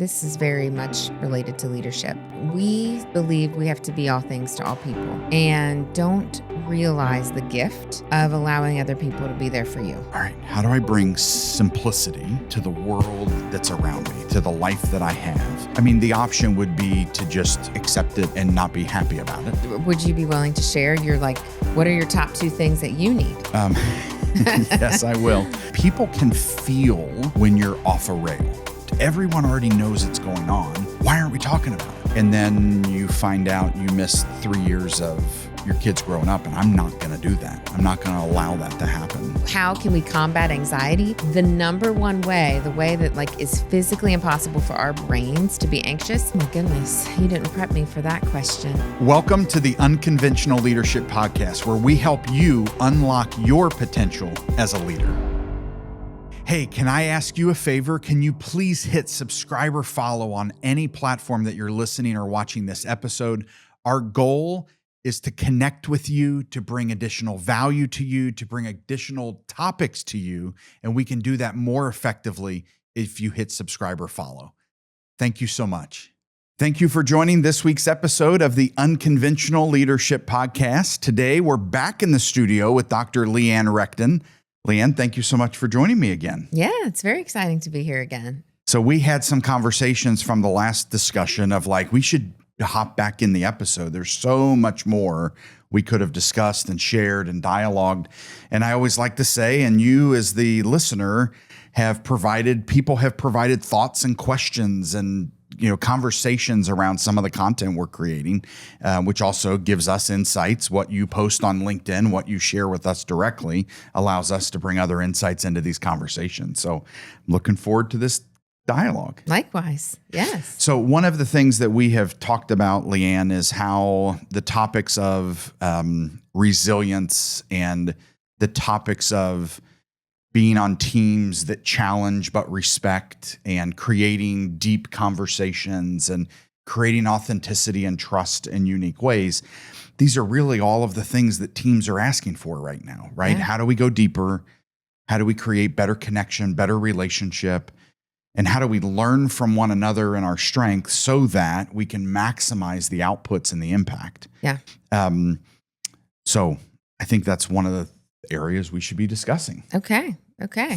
this is very much related to leadership. We believe we have to be all things to all people and don't realize the gift of allowing other people to be there for you. All right, how do I bring simplicity to the world that's around me, to the life that I have? I mean, the option would be to just accept it and not be happy about it. Would you be willing to share what are your top 2 things that you need? Yes, I will. People can feel when you're off a rail. Everyone already knows it's going on. Why aren't we talking about it? And then you find out you missed 3 years of your kids growing up, and I'm not going to do that. I'm not going to allow that to happen. How can we combat anxiety? The number one way, the way that is physically impossible for our brains to be anxious. My goodness, you didn't prep me for that question. Welcome to the Unconventional Leadership Podcast, where we help you unlock your potential as a leader. Hey, can I ask you a favor? Can you please hit subscribe or follow on any platform that you're listening or watching this episode? Our goal is to connect with you, to bring additional value to you, to bring additional topics to you, and we can do that more effectively if you hit subscribe or follow. Thank you so much. Thank you for joining this week's episode of the Unconventional Leadership Podcast. Today, we're back in the studio with Dr. Leighann Rechtin. Leighann, thank you so much for joining me again. Yeah, it's very exciting to be here again. So we had some conversations from the last discussion of we should hop back in the episode. There's so much more we could have discussed and shared and dialogued. And I always like to say, and you as the listener people have provided thoughts and questions and conversations around some of the content we're creating, which also gives us insights. What you post on LinkedIn, what you share with us directly allows us to bring other insights into these conversations. So I'm looking forward to this dialogue. Likewise. Yes. So one of the things that we have talked about, Leighann, is how the topics of resilience and the topics of being on teams that challenge but respect and creating deep conversations and creating authenticity and trust in unique ways. These are really all of the things that teams are asking for right now, right? Yeah. How do we go deeper? How do we create better connection, better relationship? And how do we learn from one another and our strengths so that we can maximize the outputs and the impact? Yeah. So I think that's one of the areas we should be discussing. Okay.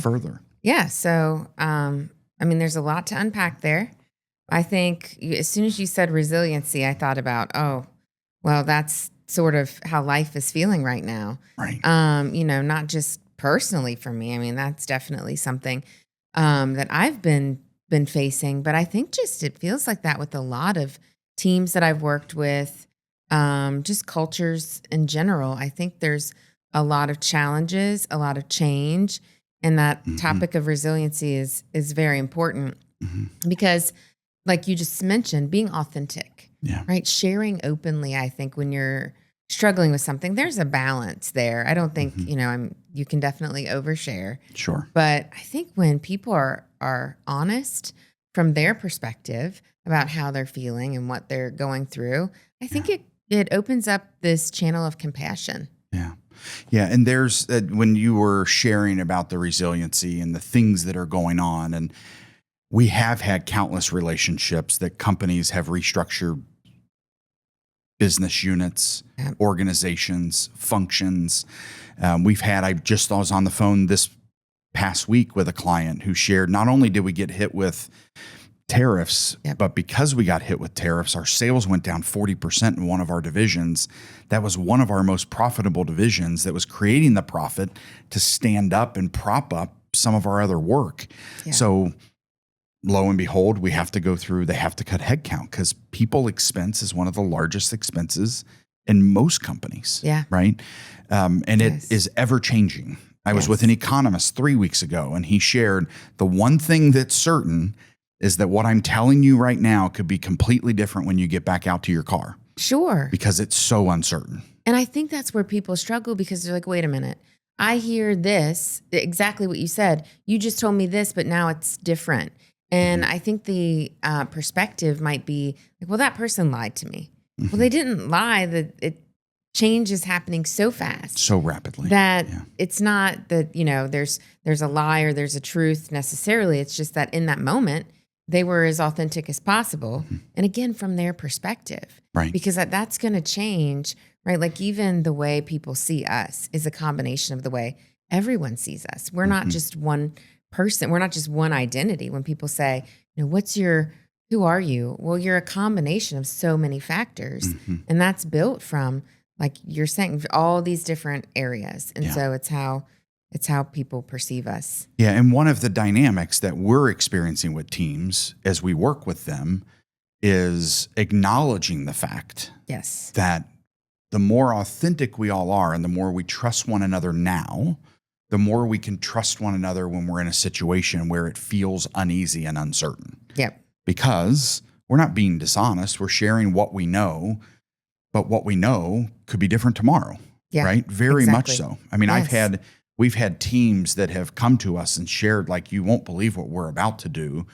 Further. Yeah. So, there's a lot to unpack there. I think as soon as you said resiliency, I thought about, that's sort of how life is feeling right now. Right. Not just personally for me. That's definitely something that I've been facing, but I think just it feels like that with a lot of teams that I've worked with, just cultures in general. I think there's a lot of challenges, a lot of change, and that topic of resiliency is very important because, like you just mentioned, being authentic, right? Sharing openly. I think when you're struggling with something, there's a balance there. I don't think, you can definitely overshare. Sure. But I think when people are honest from their perspective about how they're feeling and what they're going through, I think it opens up this channel of compassion. Yeah. Yeah. And there's, when you were sharing about the resiliency and the things that are going on, and we have had countless relationships that companies have restructured business units, organizations, functions. I was on the phone this past week with a client who shared, not only did we get hit with tariffs, but because we got hit with tariffs, our sales went down 40% in one of our divisions. That was one of our most profitable divisions that was creating the profit to stand up and prop up some of our other work. Yeah. So lo and behold, they have to cut headcount because people expense is one of the largest expenses in most companies. Yeah. Right. And it is ever changing. I was with an economist 3 weeks ago, and he shared the one thing that's certain is that what I'm telling you right now could be completely different when you get back out to your car. Sure. Because it's so uncertain. And I think that's where people struggle because they're like, wait a minute, I hear this, exactly what you said. You just told me this, but now it's different. And I think the perspective might be like, well, that person lied to me. Well, they didn't lie. Change is happening so fast, so rapidly that it's not that, there's a lie or there's a truth necessarily. It's just that in that moment, they were as authentic as possible. And again, from their perspective, Right. because that's going to change, right? Like even the way people see us is a combination of the way everyone sees us. We're not just one person. We're not just one identity. When people say, who are you? Well, you're a combination of so many factors. And that's built from, like you're saying, all these different areas. And so it's how people perceive us. Yeah. And one of the dynamics that we're experiencing with teams as we work with them is acknowledging the fact that the more authentic we all are and the more we trust one another now, the more we can trust one another when we're in a situation where it feels uneasy and uncertain. Yep. Because we're not being dishonest. We're sharing what we know, but what we know could be different tomorrow. Yeah, right? Very exactly. much so. I mean, we've had teams that have come to us and shared, like, you won't believe what we're about to do.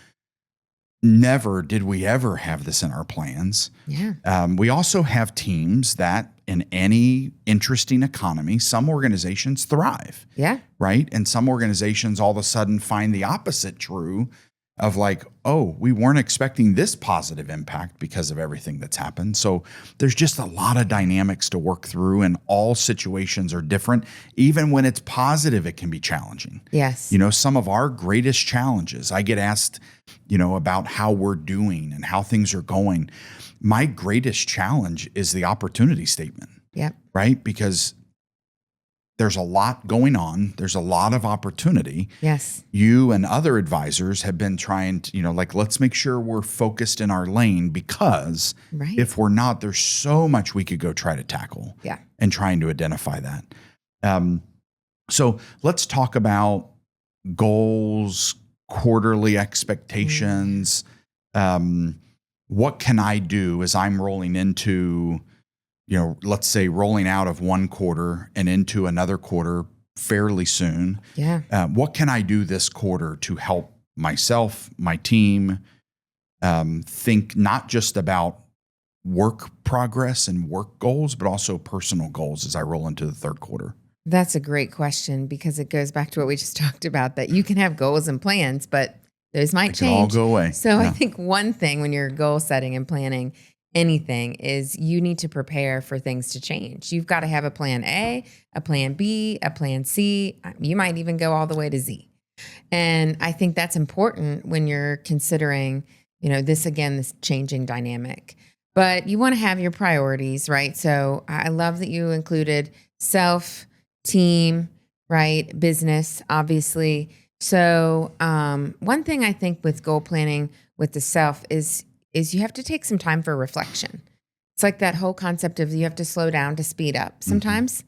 Never did we ever have this in our plans. Yeah. We also have teams that in any interesting economy, some organizations thrive. Yeah. Right. And some organizations all of a sudden find the opposite true of like, oh, we weren't expecting this positive impact because of everything that's happened. So there's just a lot of dynamics to work through, and all situations are different. Even when it's positive, it can be challenging. Yes. Some of our greatest challenges, I get asked, about how we're doing and how things are going. My greatest challenge is the opportunity statement. Yep. Right? Because there's a lot going on. There's a lot of opportunity. Yes. You and other advisors have been trying to, let's make sure we're focused in our lane, because if we're not, there's so much we could go try to tackle. Yeah. And trying to identify that. So let's talk about goals, quarterly expectations. What can I do as I'm rolling into, let's say rolling out of one quarter and into another quarter fairly soon. Yeah. What can I do this quarter to help myself, my team, think not just about work progress and work goals, but also personal goals as I roll into the third quarter? That's a great question, because it goes back to what we just talked about, that you can have goals and plans, but those might change. All go away. So I think one thing when you're goal setting and planning anything is you need to prepare for things to change. You've got to have a plan A, a plan B, a plan C. You might even go all the way to Z. And I think that's important when you're considering, this changing dynamic. But you want to have your priorities, right? So I love that you included self, team, right? Business, obviously. So one thing I think with goal planning with the self is you have to take some time for reflection. It's like that whole concept of you have to slow down to speed up. Sometimes,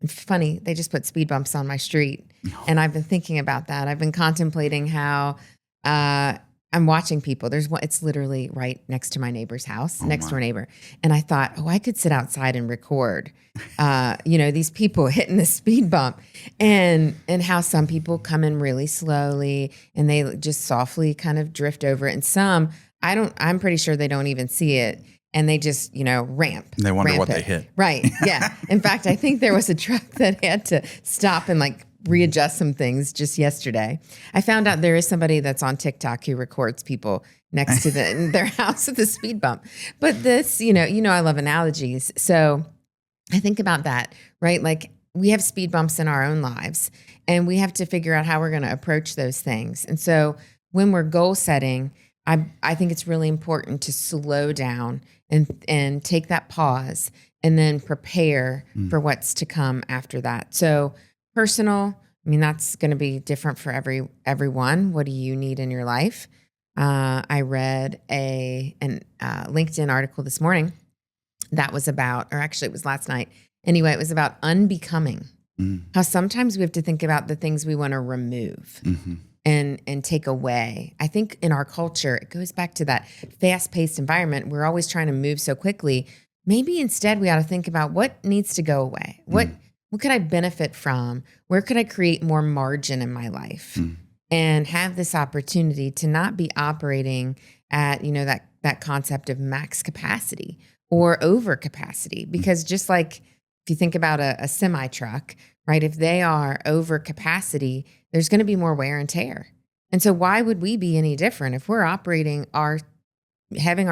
it's funny, they just put speed bumps on my street. And I've been thinking about that. I've been contemplating how I'm watching people. There's one, it's literally right next to my neighbor's house, next door neighbor. And I thought, I could sit outside and record, these people hitting the speed bump, and how some people come in really slowly and they just softly kind of drift over it. And some, I'm pretty sure they don't even see it. And they just, ramp. They wonder what they hit. Right. Yeah. In fact, I think there was a truck that had to stop and readjust some things just yesterday. I found out there is somebody that's on TikTok who records people next to their house with a speed bump. But this, I love analogies. So I think about that, right? Like we have speed bumps in our own lives, and we have to figure out how we're going to approach those things. And so when we're goal setting, I think it's really important to slow down and take that pause and then prepare for what's to come after that. So personal, that's going to be different for everyone. What do you need in your life? I read a LinkedIn article this morning that was about, or actually it was last night. Anyway, it was about unbecoming. How sometimes we have to think about the things we want to remove. And take away. I think in our culture, it goes back to that fast-paced environment. We're always trying to move so quickly. Maybe instead we ought to think about what needs to go away. What could I benefit from? Where could I create more margin in my life? And have this opportunity to not be operating at, that concept of max capacity or over capacity. Because just like if you think about a semi truck, right? If they are over capacity, there's going to be more wear and tear. And so why would we be any different if we're having our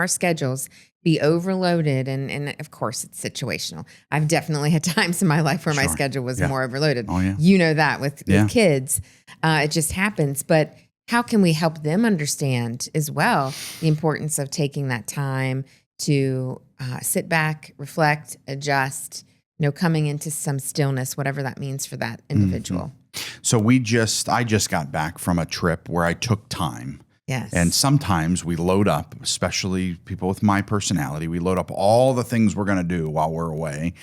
schedules be overloaded? And of course it's situational. I've definitely had times in my life where my schedule was more overloaded. Oh, yeah. You know that with kids, it just happens. But how can we help them understand as well the importance of taking that time to sit back, reflect, adjust, coming into some stillness, whatever that means for that individual. So I just got back from a trip where I took time. Yes. And sometimes we load up, especially people with my personality, we load up all the things we're going to do while we're away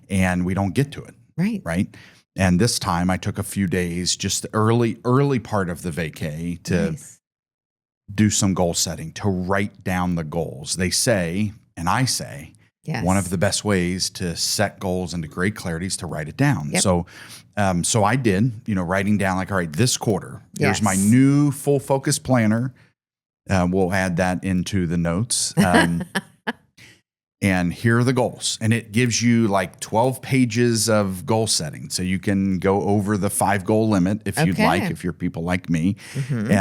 and we don't get to it. Right. Right. And this time I took a few days, just early part of the vacay to do some goal setting, to write down the goals. They say, and I say, one of the best ways to set goals into great clarity is to write it down. Yep. So I did, writing down like, all right, this quarter, here's my new full focus planner. We'll add that into the notes. And here are the goals. And it gives you like 12 pages of goal setting. So you can go over the 5 goal limit if you'd like, if you're people like me. Mm-hmm.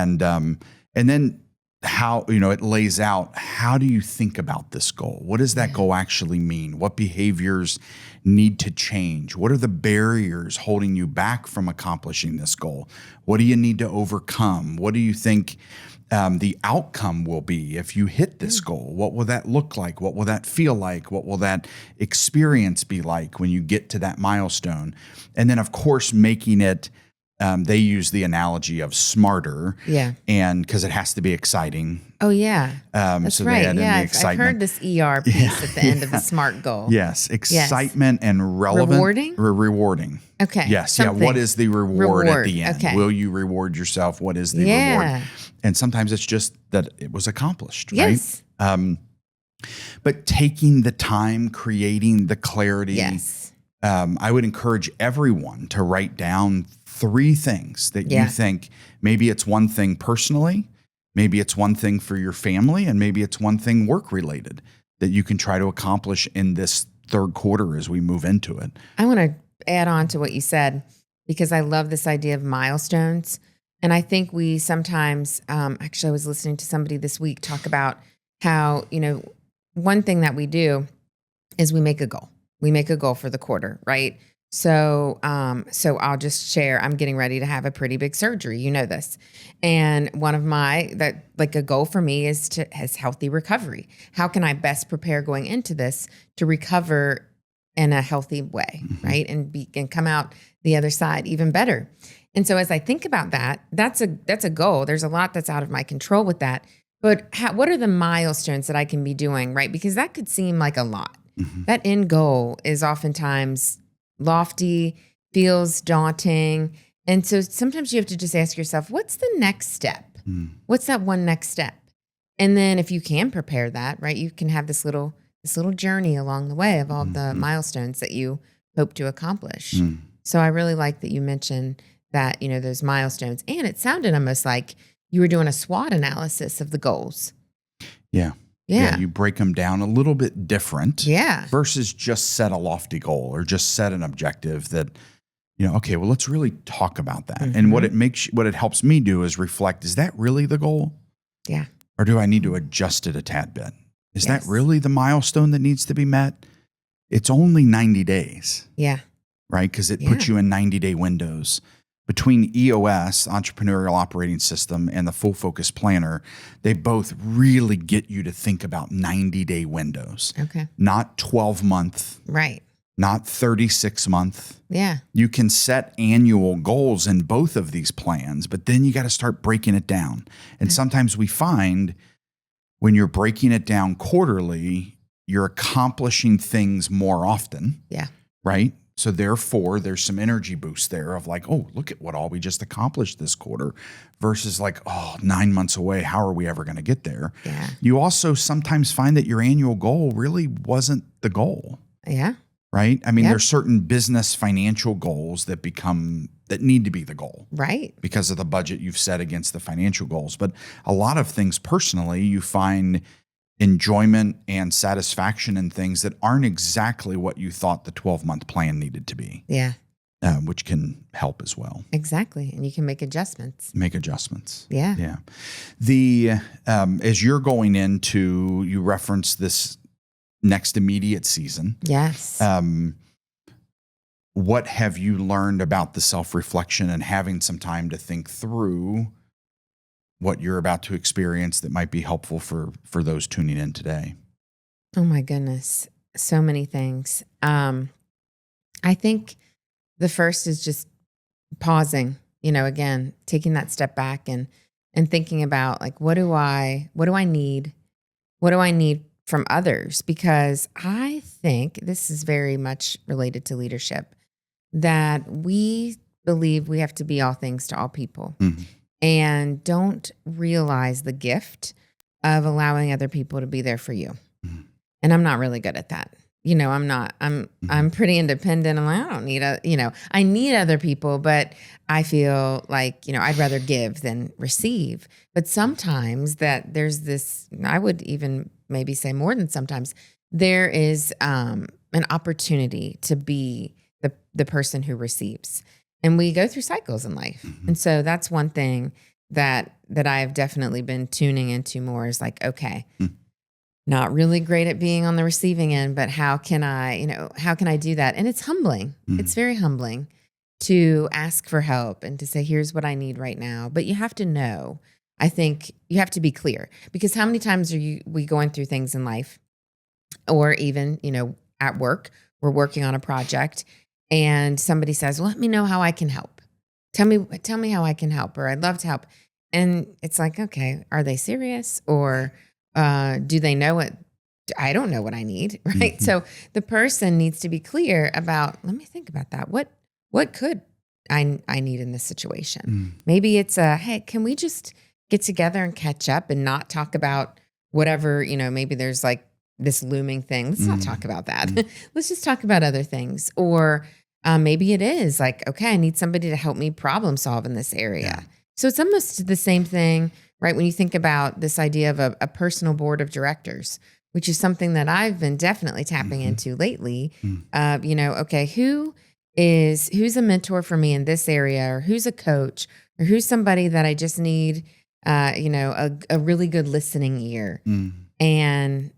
And then how, it lays out, how do you think about this goal? What does that goal actually mean? What behaviors need to change? What are the barriers holding you back from accomplishing this goal? What do you need to overcome? What do you think the outcome will be if you hit this goal? What will that look like? What will that feel like? What will that experience be like when you get to that milestone? And then, of course, making it, they use the analogy of smarter. Yeah. And because it has to be exciting. Oh, yeah. That's so right. They add in the I've heard this ER piece at the end of the SMART goal. Yes. Excitement and relevant. Rewarding? Rewarding. Okay. Yes. Something. Yeah. What is the reward at the end? Okay. Will you reward yourself? What is the reward? And sometimes it's just that it was accomplished, right? But taking the time, creating the clarity. Yes. I would encourage everyone to write down 3 things that you think, maybe it's one thing personally, maybe it's one thing for your family, and maybe it's one thing work related that you can try to accomplish in this third quarter as we move into it. I want to add on to what you said, because I love this idea of milestones. And I think we sometimes, actually I was listening to somebody this week talk about how, one thing that we do is we make a goal. We make a goal for the quarter, right? So I'll just share, I'm getting ready to have a pretty big surgery. You know this. And one of a goal for me is healthy recovery. How can I best prepare going into this to recover in a healthy way, right? And come out the other side even better. And so as I think about that, that's a goal. There's a lot that's out of my control with that. But what are the milestones that I can be doing, right? Because that could seem like a lot. Mm-hmm. That end goal is oftentimes lofty, feels daunting. And so sometimes you have to just ask yourself, what's the next step? What's that one next step? And then if you can prepare that, right, you can have this little journey along the way of all the milestones that you hope to accomplish. So I really like that you mentioned that, those milestones. And it sounded almost like you were doing a SWOT analysis of the goals. Yeah. You break them down a little bit different versus just set a lofty goal or just set an objective that, okay, well, let's really talk about that. Mm-hmm. And what it helps me do is reflect, is that really the goal? Yeah. Or do I need to adjust it a tad bit? Is that really the milestone that needs to be met? It's only 90 days. Yeah. Right? Because it puts you in 90-day windows. Between EOS, Entrepreneurial Operating System, and the Full Focus Planner, they both really get you to think about 90-day windows. Okay. Not 12-month. Right. Not 36-month. Yeah. You can set annual goals in both of these plans, but then you got to start breaking it down. And sometimes we find when you're breaking it down quarterly, you're accomplishing things more often. Yeah. Right? So therefore, there's some energy boost there of like, oh, look at what all we just accomplished this quarter versus like, 9 months away. How are we ever going to get there? Yeah. You also sometimes find that your annual goal really wasn't the goal. Yeah. Right? I mean, there's certain business financial goals that need to be the goal. Right. Because of the budget you've set against the financial goals. But a lot of things personally, you find enjoyment and satisfaction in things that aren't exactly what you thought the 12-month plan needed to be. Yeah. which can help as well. Exactly. And you can make adjustments. Yeah. Yeah. The, as you're going into, you reference this next immediate season. Yes. What have you learned about the self-reflection and having some time to think through what you're about to experience that might be helpful for those tuning in today? Oh my goodness. So many things. I think the first is just pausing, again, taking that step back and thinking about like, what do I need? What do I need from others? Because I think this is very much related to leadership, that we believe we have to be all things to all people and don't realize the gift of allowing other people to be there for you. And I'm not really good at that. I'm pretty independent. I'm like, I don't need I need other people, but I feel like, I'd rather give than receive. But sometimes that there's this, I would even maybe say more than sometimes, there is an opportunity to be the person who receives. And we go through cycles in life. And so that's one thing that I've definitely been tuning into more is like, okay, not really great at being on the receiving end, but how can I do that? And it's humbling. It's very humbling to ask for help and to say, here's what I need right now. But you have to know, I think you have to be clear, because how many times are we going through things in life or even, at work, we're working on a project and somebody says, well, let me know how I can help. Tell me how I can help, or I'd love to help. And it's like, okay, are they serious, or do they know what? I don't know what I need, right? So the person needs to be clear about, let me think about that. What could I need in this situation? Maybe it's hey, can we just get together and catch up and not talk about whatever, maybe there's like this looming thing. Let's not talk about that. Let's just talk about other things. Or maybe it is like, okay, I need somebody to help me problem solve in this area. Yeah. So it's almost the same thing, right? When you think about this idea of a personal board of directors, which is something that I've been definitely tapping into lately. Okay, who's a mentor for me in this area, or who's a coach, or who's somebody that I just need, a really good listening ear. And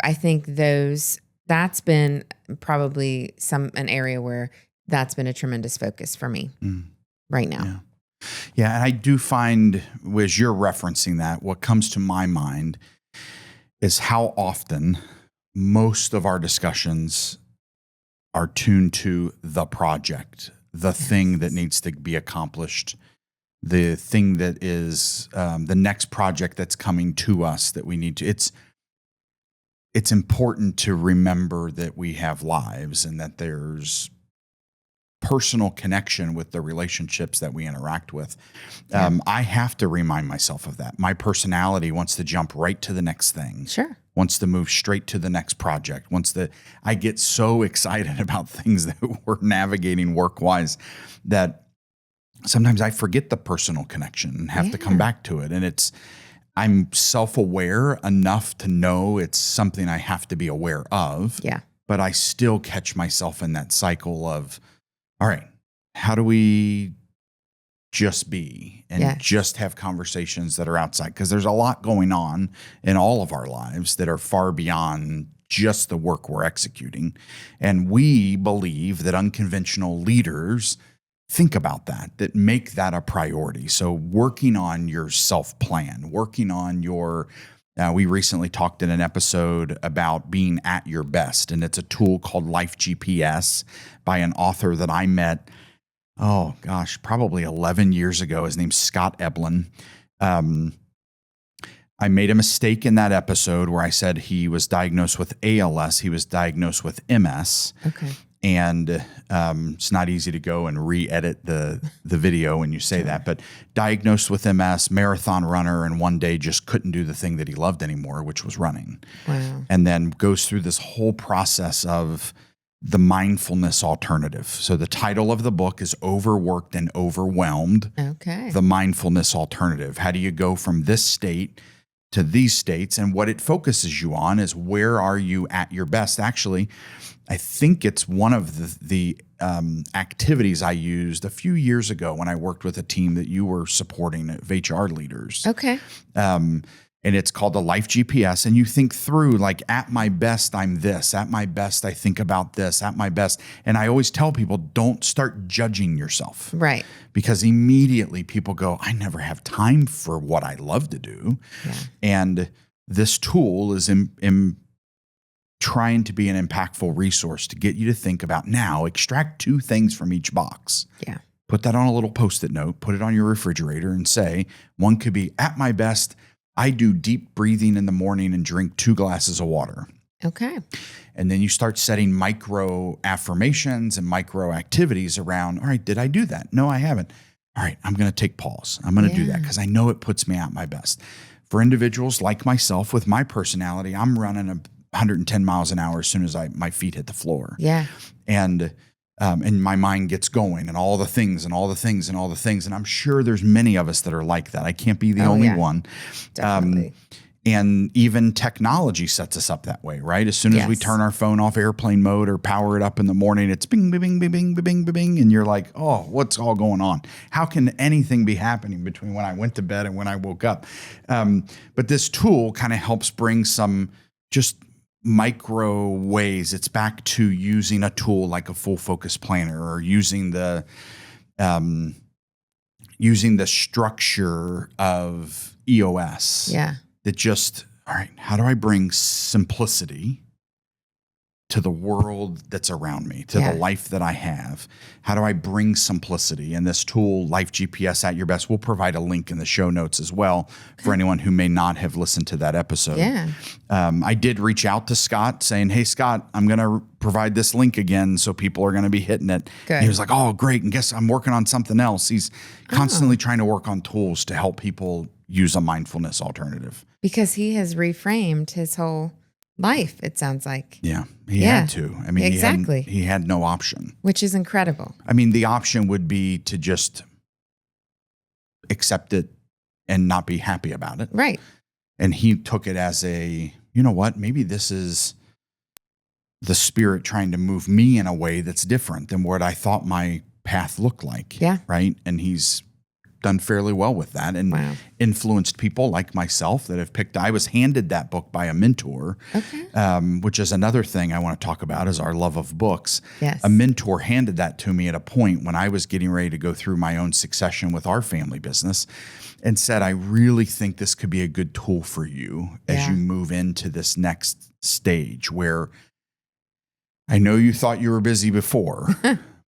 I think that's been probably an area where that's been a tremendous focus for me right now. Yeah. And I do find, as you're referencing that, what comes to my mind is how often most of our discussions are tuned to the project, the thing that needs to be accomplished, the thing that is the next project that's coming to us that we need to. It's important to remember that we have lives and that there's personal connection with the relationships that we interact with. I have to remind myself of that. My personality wants to jump right to the next thing. Sure. Wants to move straight to the next project. I get so excited about things that we're navigating work-wise that sometimes I forget the personal connection and have to come back to it. And I'm self-aware enough to know it's something I have to be aware of. Yeah. But I still catch myself in that cycle of, all right, how do we just be and just have conversations that are outside? Because there's a lot going on in all of our lives that are far beyond just the work we're executing. And we believe that unconventional leaders think about that make that a priority. So working on your self-plan, working on your we recently talked in an episode about being at your best, and it's a tool called Life GPS by an author that I met, probably 11 years ago. His name's Scott Eblin. I made a mistake in that episode where I said he was diagnosed with ALS. He was diagnosed with MS. Okay. And it's not easy to go and re-edit the video when you say that, but diagnosed with MS, marathon runner, and one day just couldn't do the thing that he loved anymore, which was running. Wow. And then goes through this whole process of the mindfulness alternative. So the title of the book is Overworked and Overwhelmed. Okay. The Mindfulness Alternative. How do you go from this state to these states. And what it focuses you on is where are you at your best? Actually, I think it's one of the activities I used a few years ago when I worked with a team that you were supporting of HR leaders. Okay. And it's called the Life GPS. And you think through, like, at my best, I'm this. At my best, I think about this. At my best. And I always tell people, don't start judging yourself. Right. Because immediately people go, I never have time for what I love to do. Yeah. And this tool is trying to be an impactful resource to get you to think about, now extract 2 things from each box. Yeah. Put that on a little Post-it note, put it on your refrigerator, and say, one could be, at my best, I do deep breathing in the morning and drink 2 glasses of water. Okay. And then you start setting micro affirmations and micro activities around, all right, did I do that? No, I haven't. All right, I'm going to take pause. I'm going to do that because I know it puts me at my best. For individuals like myself with my personality, I'm running 110 miles an hour as soon as my feet hit the floor. Yeah. And my mind gets going and all the things and all the things and all the things. And I'm sure there's many of us that are like that. I can't be the only one. Definitely. And even technology sets us up that way, right? As soon as we turn our phone off airplane mode or power it up in the morning, it's bing, bing, bing, bing, bing, bing, bing, bing. And you're like, oh, what's all going on? How can anything be happening between when I went to bed and when I woke up? But this tool kind of helps bring some just micro ways. It's back to using a tool like a full focus planner, or using the structure of EOS. Yeah. That just, all right, how do I bring simplicity to the world that's around me, to the life that I have? How do I bring simplicity? And this tool, Life GPS at Your Best, we'll provide a link in the show notes as well for anyone who may not have listened to that episode. Yeah. I did reach out to Scott saying, hey, Scott, I'm going to provide this link again, so people are going to be hitting it. Good. He was like, oh, great. And guess I'm working on something else. He's constantly trying to work on tools to help people use a mindfulness alternative. Because he has reframed his whole life, it sounds like. Yeah, he had to. I mean, exactly. He had no option. Which is incredible. I mean, the option would be to just accept it and not be happy about it. Right. And he took it as a, you know what, maybe this is the spirit trying to move me in a way that's different than what I thought my path looked like. Yeah. Right. And he's done fairly well with that, and influenced people like myself that have picked. I was handed that book by a mentor, which is another thing I want to talk about, is our love of books. Yes. A mentor handed that to me at a point when I was getting ready to go through my own succession with our family business, and said, I really think this could be a good tool for you as you move into this next stage where I know you thought you were busy before,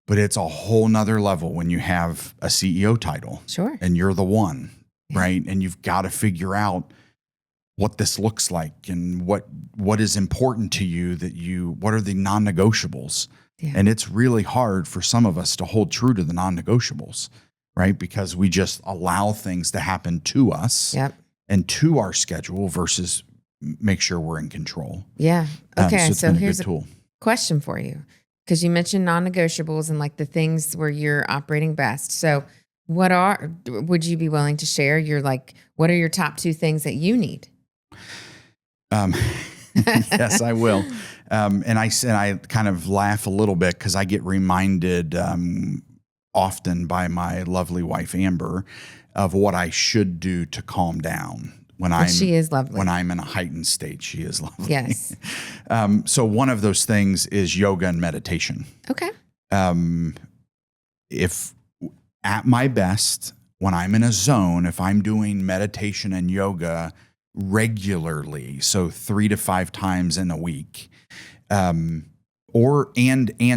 but it's a whole nother level when you have a CEO title. Sure. And you're the one, right? And you've got to figure out what this looks like and what is important to you, what are the non-negotiables? Yeah. And it's really hard for some of us to hold true to the non-negotiables, right? Because we just allow things to happen to us and to our schedule versus make sure we're in control. Yeah. Okay. So here's a tool. Question for you. Because you mentioned non-negotiables and like the things where you're operating best. So would you be willing to share what are your top 2 things that you need? Yes, I will. And I kind of laugh a little bit because I get reminded often by my lovely wife, Amber, of what I should do to calm down. She is lovely. When I'm in a heightened state, she is lovely. Yes. So one of those things is yoga and meditation. Okay. If at my best, when I'm in a zone, if I'm doing meditation and yoga regularly, so 3 to 5 times in a week, and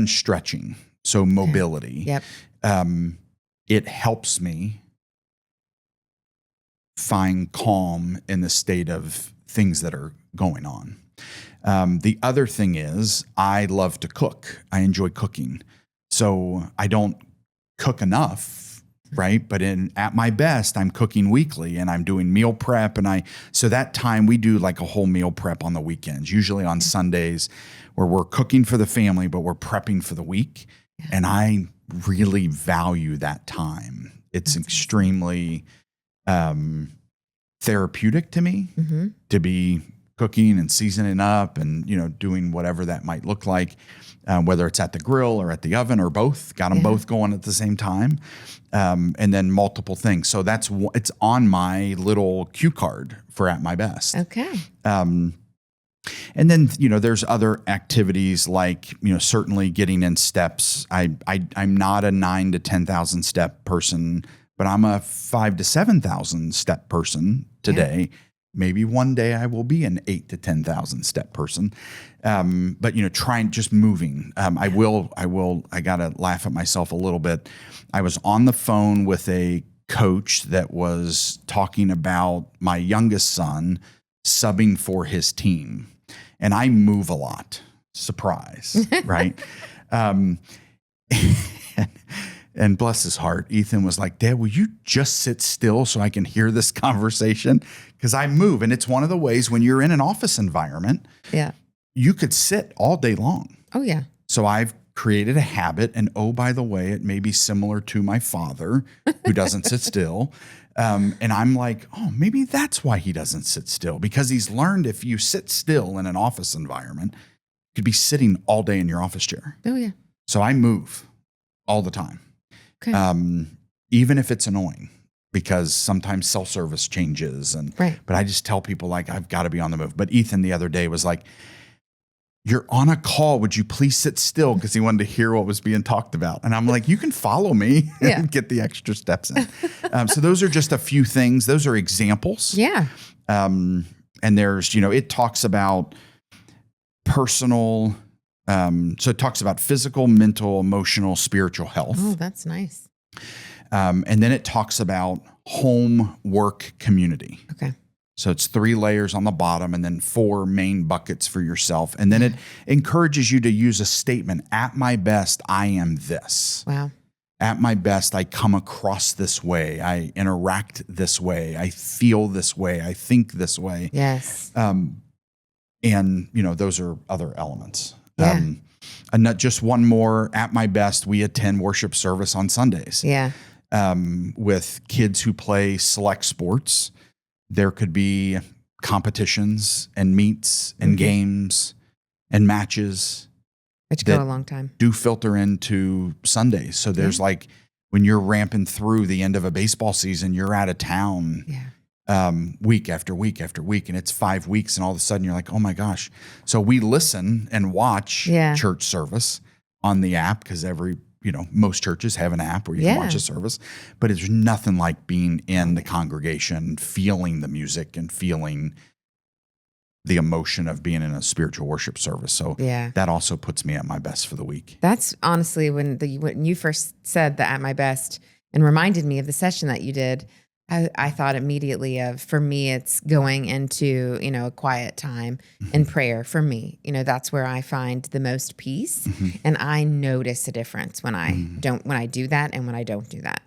stretching, so mobility. Yep. It helps me find calm in the state of things that are going on. The other thing is I love to cook. I enjoy cooking. So I don't cook enough, right? But at my best, I'm cooking weekly and I'm doing meal prep. So that time we do like a whole meal prep on the weekends, usually on Sundays, where we're cooking for the family, but we're prepping for the week. Yeah. And I really value that time. It's extremely therapeutic to me to be cooking and seasoning up and, doing whatever that might look like, whether it's at the grill or at the oven or both. Got them both going at the same time. And then multiple things. So it's on my little cue card for At My Best. Okay. And then, there's other activities like, certainly getting in steps. I'm not a 9,000 to 10,000 step person, but I'm a 5,000 to 7,000 step person today. Yeah. Maybe one day I will be an 8,000 to 10,000 step person. But trying just moving. I got to laugh at myself a little bit. I was on the phone with a coach that was talking about my youngest son subbing for his team. And I move a lot. Surprise, right? And bless his heart, Ethan was like, Dad, will you just sit still so I can hear this conversation? Because I move. And it's one of the ways when you're in an office environment, you could sit all day long. Oh, yeah. So I've created a habit. And oh, by the way, it may be similar to my father who doesn't sit still. And I'm like, oh, maybe that's why he doesn't sit still, because he's learned if you sit still in an office environment, you could be sitting all day in your office chair. Oh, yeah. So I move all the time. Okay. Even if it's annoying, because sometimes self-service changes. But I just tell people like, I've got to be on the move. But Ethan the other day was like, you're on a call. Would you please sit still? Because he wanted to hear what was being talked about. And I'm like, you can follow me and get the extra steps in. So those are just a few things. Those are examples. Yeah. And there's, it talks about personal. So it talks about physical, mental, emotional, spiritual health. Oh, that's nice. And then it talks about home, work, community. Okay. So it's 3 layers on the bottom and then 4 main buckets for yourself. And then it encourages you to use a statement. At my best, I am this. Wow. At my best, I come across this way. I interact this way. I feel this way. I think this way. Yes. And, those are other elements. Yeah. And not just one more. At my best, we attend worship service on Sundays. Yeah. With kids who play select sports. There could be competitions and meets and games and matches. Which go a long time. Do filter into Sundays. So there's like when you're ramping through the end of a baseball season, you're out of town week after week after week. And it's 5 weeks. And all of a sudden you're like, oh my gosh. So we listen and watch church service on the app because most churches have an app where you can watch a service, but it's nothing like being in the congregation, feeling the music and feeling the emotion of being in a spiritual worship service. So that also puts me at my best for the week. That's honestly when you first said that At My Best and reminded me of the session that you did, I thought immediately of, for me, it's going into, a quiet time and prayer for me. That's where I find the most peace. And I notice a difference when I do that and when I don't do that.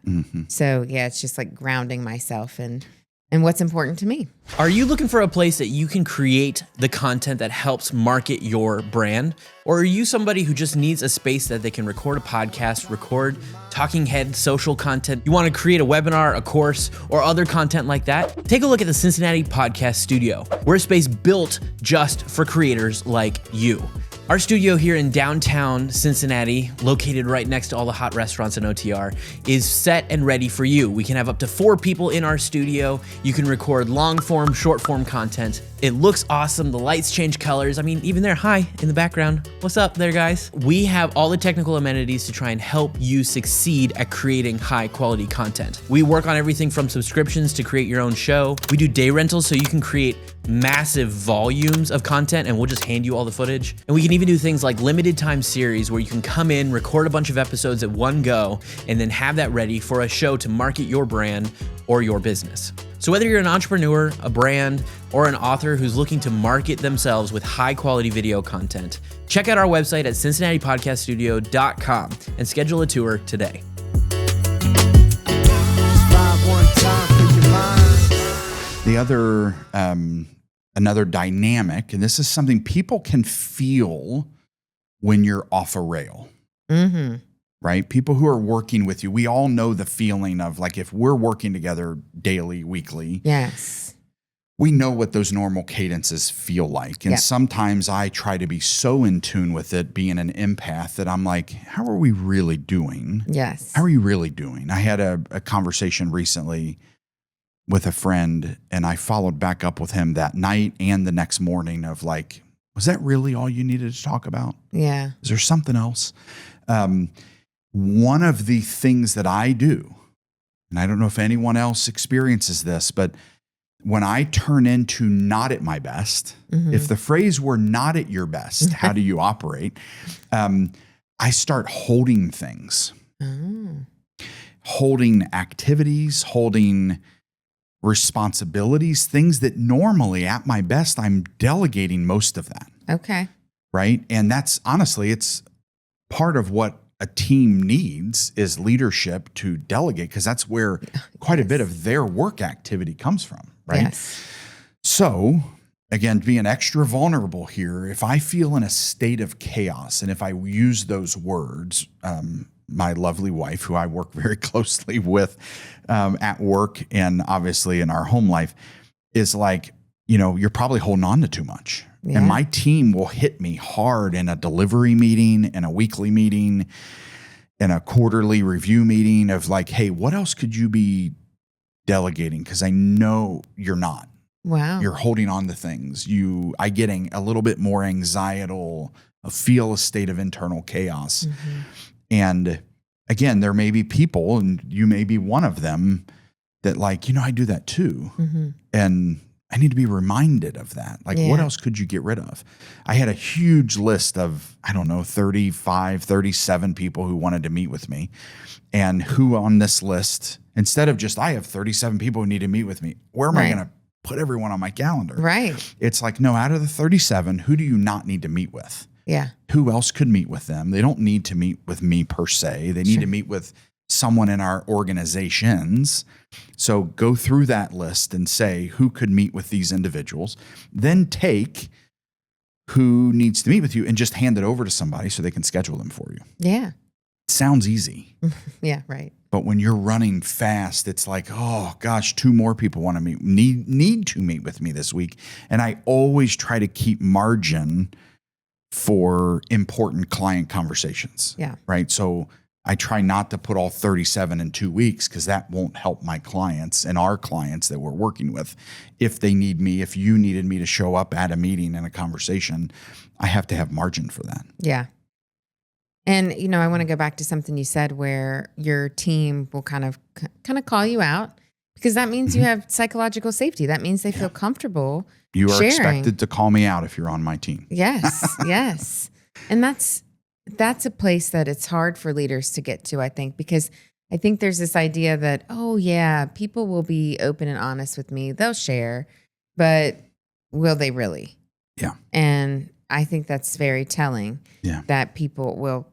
So it's just like grounding myself in and what's important to me. Are you looking for a place that you can create the content that helps market your brand? Or are you somebody who just needs a space that they can record a podcast, record talking head social content? You want to create a webinar, a course, or other content like that? Take a look at the Cincinnati Podcast Studio. We're a space built just for creators like you. Our studio here in downtown Cincinnati, located right next to all the hot restaurants in OTR, is set and ready for you. We can have up to 4 people in our studio. You can record long form, short form content. It looks awesome. The lights change colors. I mean, even there, hi, in the background. What's up there, guys? We have all the technical amenities to try and help you succeed at creating high quality content. We work on everything from subscriptions to create your own show. We do day rentals so you can create massive volumes of content and we'll just hand you all the footage. And we can even do things like limited time series where you can come in, record a bunch of episodes at one go, and then have that ready for a show to market your brand or your business. So whether you're an entrepreneur, a brand, or an author who's looking to market themselves with high quality video content, check out our website at CincinnatiPodcastStudio.com and schedule a tour today. The other, another dynamic, and this is something people can feel when you're off a rail. Right? People who are working with you, we all know the feeling of like if we're working together daily, weekly. Yes. we know what those normal cadences feel like. And sometimes I try to be so in tune with it, being an empath, that I'm like, how are we really doing? Yes. How are you really doing? I had a conversation recently with a friend, and I followed back up with him that night and the next morning of like, was that really all you needed to talk about? Yeah. Is there something else? One of the things that I do, and I don't know if anyone else experiences this, but when I turn into not at my best, if the phrase were not at your best, how do you operate? I start holding things, holding activities, holding responsibilities, things that normally at my best, I'm delegating most of that. Okay. Right. And that's honestly, it's part of what a team needs is leadership to delegate, because that's where quite a bit of their work activity comes from. Right. Yes. So again, being extra vulnerable here, if I feel in a state of chaos, and if I use those words, my lovely wife, who I work very closely with at work and obviously in our home life, is like, you're probably holding on to too much. Yeah. And my team will hit me hard in a delivery meeting, in a weekly meeting, in a quarterly review meeting of like, hey, what else could you be delegating? Because I know you're not. Wow. You're holding on to things. I getting a little bit more anxietal, feel a state of internal chaos. And again, there may be people, and you may be one of them, that like, I do that too. And I need to be reminded of that. Like, what else could you get rid of? I had a huge list of, 35, 37 people who wanted to meet with me. And who on this list, instead of just, I have 37 people who need to meet with me, where am I going to put everyone on my calendar? Right. It's like, no, out of the 37, who do you not need to meet with? Yeah. Who else could meet with them? They don't need to meet with me per se. They need to meet with someone in our organizations. So go through that list and say who could meet with these individuals, then take who needs to meet with you and just hand it over to somebody so they can schedule them for you. Yeah. It sounds easy. Yeah, right. But when you're running fast, it's like, oh gosh, 2 more people want to need to meet with me this week. And I always try to keep margin for important client conversations. Yeah. Right. So I try not to put all 37 in 2 weeks, because that won't help my clients and our clients that we're working with. If they need me, if you needed me to show up at a meeting and a conversation, I have to have margin for that. Yeah. And, I want to go back to something you said where your team will kind of call you out, because that means you have psychological safety. That means they feel comfortable. You are sharing. expected to call me out if you're on my team. Yes. Yes. And that's a place that it's hard for leaders to get to, I think, because I think there's this idea that, oh yeah, people will be open and honest with me. They'll share, but will they really? Yeah. And I think that's very telling. Yeah. That people will,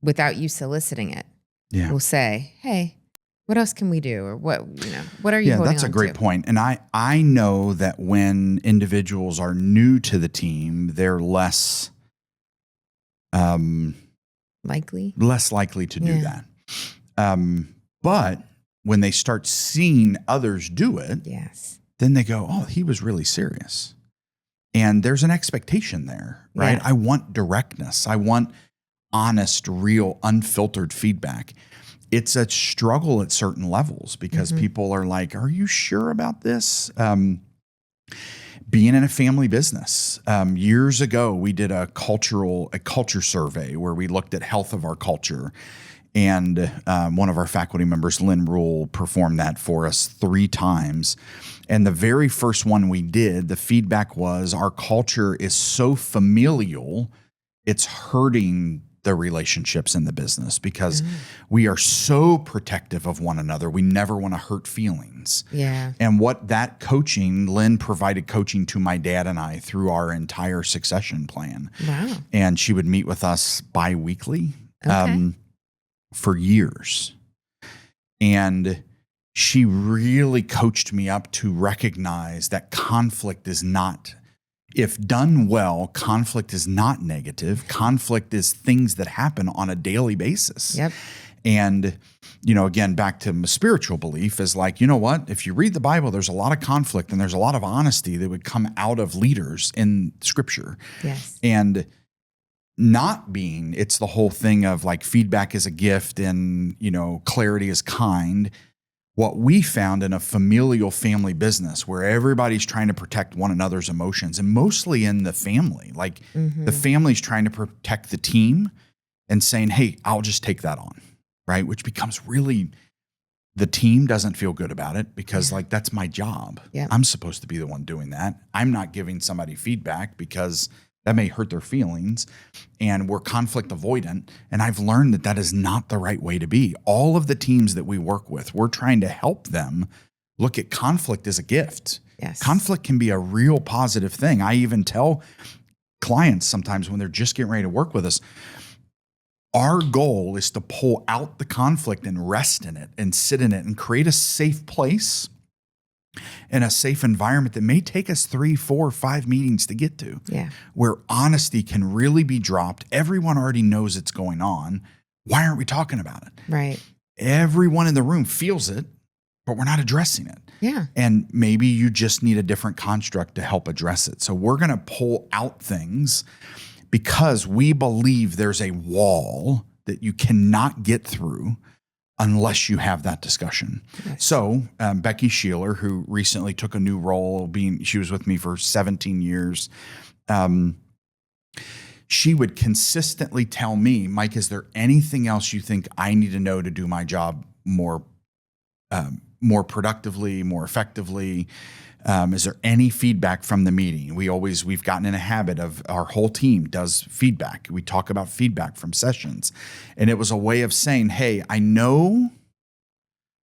without you soliciting it, will say, hey, what else can we do? Or what are you holding on to? Yeah, that's a great point. And I know that when individuals are new to the team, they're less likely to do that. But when they start seeing others do it, then they go, oh, he was really serious. And there's an expectation there, right? I want directness. I want honest, real, unfiltered feedback. It's a struggle at certain levels because people are like, are you sure about this? Being in a family business, years ago, we did a culture survey where we looked at health of our culture. And one of our faculty members, Leighann Rechtin, performed that for us 3 times. And the very first one we did, the feedback was our culture is so familial, it's hurting the relationships in the business because we are so protective of one another. We never want to hurt feelings. Yeah. And what that coaching, Lynn provided coaching to my dad and I through our entire succession plan. Wow. And she would meet with us bi-weekly for years. And she really coached me up to recognize that conflict is not, if done well, conflict is not negative. Conflict is things that happen on a daily basis. Yep. And, you know, again, back to my spiritual belief is like, you know what? If you read the Bible, there's a lot of conflict and there's a lot of honesty that would come out of leaders in Scripture. Yes. And it's the whole thing of like feedback is a gift and, you know, clarity is kind. What we found in a familial family business where everybody's trying to protect one another's emotions, and mostly in the family, like the family's trying to protect the team and saying, hey, I'll just take that on, right? Which becomes really, the team doesn't feel good about it because like, that's my job. Yeah. I'm supposed to be the one doing that. I'm not giving somebody feedback because that may hurt their feelings, and we're conflict avoidant. And I've learned that that is not the right way to be. All of the teams that we work with, we're trying to help them look at conflict as a gift. Yes. Conflict can be a real positive thing. I even tell clients sometimes when they're just getting ready to work with us, our goal is to pull out the conflict and rest in it and sit in it and create a safe place in a safe environment that may take us 3, 4, 5 meetings to get to. Yeah. Where honesty can really be dropped. Everyone already knows it's going on. Why aren't we talking about it? Right. Everyone in the room feels it, but we're not addressing it. Yeah. And maybe you just need a different construct to help address it. So we're going to pull out things because we believe there's a wall that you cannot get through unless you have that discussion. Yes. So Becky Sheeler, who recently took a new role, she was with me for 17 years. She would consistently tell me, Mike, is there anything else you think I need to know to do my job more productively, more effectively? Is there any feedback from the meeting? We've gotten in a habit of our whole team does feedback. We talk about feedback from sessions. And it was a way of saying, hey, I know,